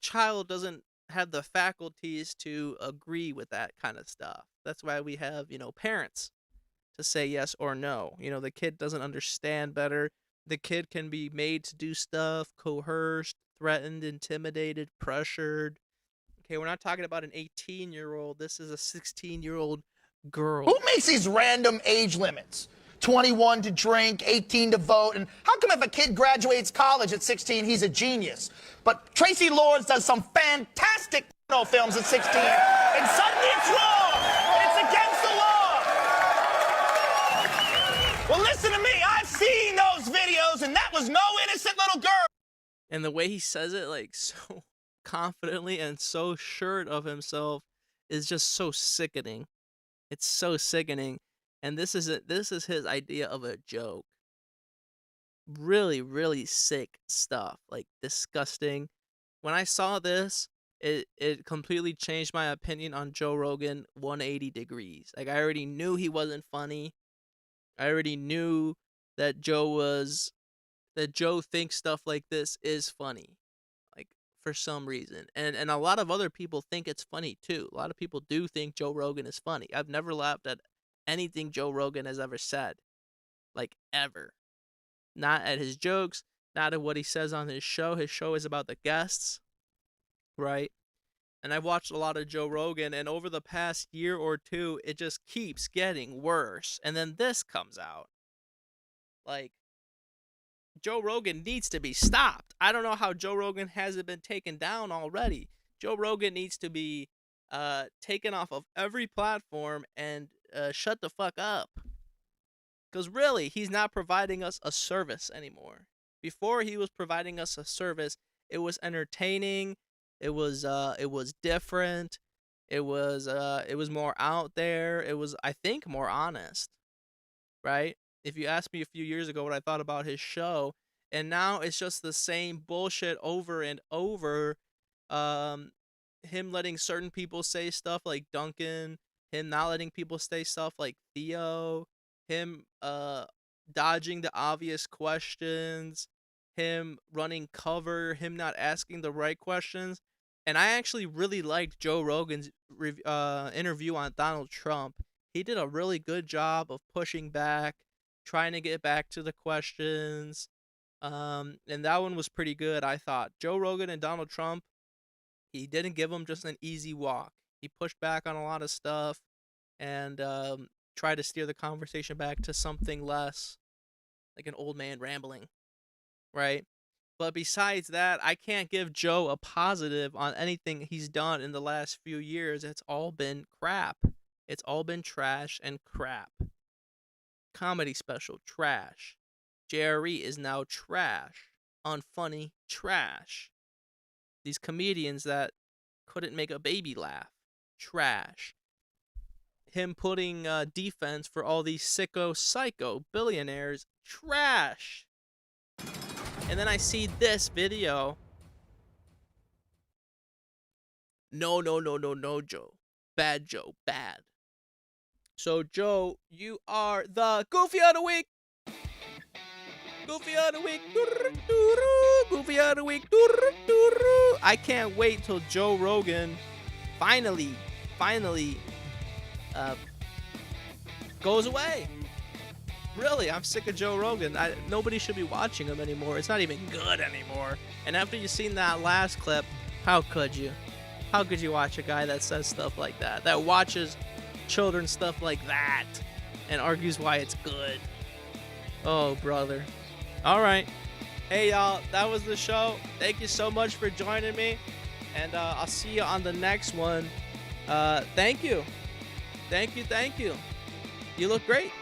Speaker 5: child doesn't have the faculties to agree with that kind of stuff. That's why we have, you know, parents to say yes or no. You know, the kid doesn't understand better. The kid can be made to do stuff, coerced, threatened, intimidated, pressured. Okay, we're not talking about an 18-year-old. This is a 16-year-old girl.
Speaker 16: Who makes these random age limits? 21 to drink, 18 to vote. And how come if a kid graduates college at 16, he's a genius? But Tracy Lords does some fantastic films at 16, and suddenly it's wrong. It's against the law. Well, listen to me. I've seen those videos, and that was no innocent little girl.
Speaker 5: And the way he says it, like, so confidently and so sure of himself, is just so sickening. It's so sickening. And this is his idea of a joke. Really, really sick stuff. Like, disgusting. When I saw this, it completely changed my opinion on Joe Rogan 180 degrees. Like, I already knew he wasn't funny. I already knew that Joe thinks stuff like this is funny. Like, for some reason. And a lot of other people think it's funny too. A lot of people do think Joe Rogan is funny. I've never laughed at anything Joe Rogan has ever said. Like, ever. Not at his jokes, not at what he says on his show. His show is about the guests, right? And I've watched a lot of Joe Rogan, and over the past year or two, it just keeps getting worse. And then this comes out. Like, Joe Rogan needs to be stopped. I don't know how Joe Rogan hasn't been taken down already. Joe Rogan needs to be taken off of every platform and shut the fuck up. Because really, he's not providing us a service anymore. Before he was providing us a service, it was entertaining. It was different. It was more out there. It was, I think, more honest, right? If you asked me a few years ago what I thought about his show, and now it's just the same bullshit over and over. Him letting certain people say stuff like Duncan, him not letting people say stuff like Theo, him dodging the obvious questions, him running cover, him not asking the right questions. And I actually really liked Joe Rogan's interview on Donald Trump. He did a really good job of pushing back, trying to get back to the questions. And that one was pretty good, I thought. Joe Rogan and Donald Trump, he didn't give him just an easy walk. He pushed back on a lot of stuff and tried to steer the conversation back to something less like an old man rambling, right? But besides that, I can't give Joe a positive on anything he's done in the last few years. It's all been crap. It's all been trash and crap. Comedy special, trash. JRE is now trash. Unfunny, trash. These comedians that couldn't make a baby laugh, trash. Him putting defense for all these sicko, psycho billionaires, trash. And then I see this video. No, Joe. Bad Joe, bad. So, Joe, you are the Goofy of the Week. Goofy of the Week. Goofy of the Week. I can't wait till Joe Rogan finally goes away. Really, I'm sick of Joe Rogan. Nobody should be watching him anymore. It's not even good anymore. And after you've seen that last clip, how could you? How could you watch a guy that says stuff like that? That watches children stuff like that and argues why it's good? Oh, brother. All right. Hey, y'all. That was the show. Thank you so much for joining me. And I'll see you on the next one. Thank you. Thank you. You look great.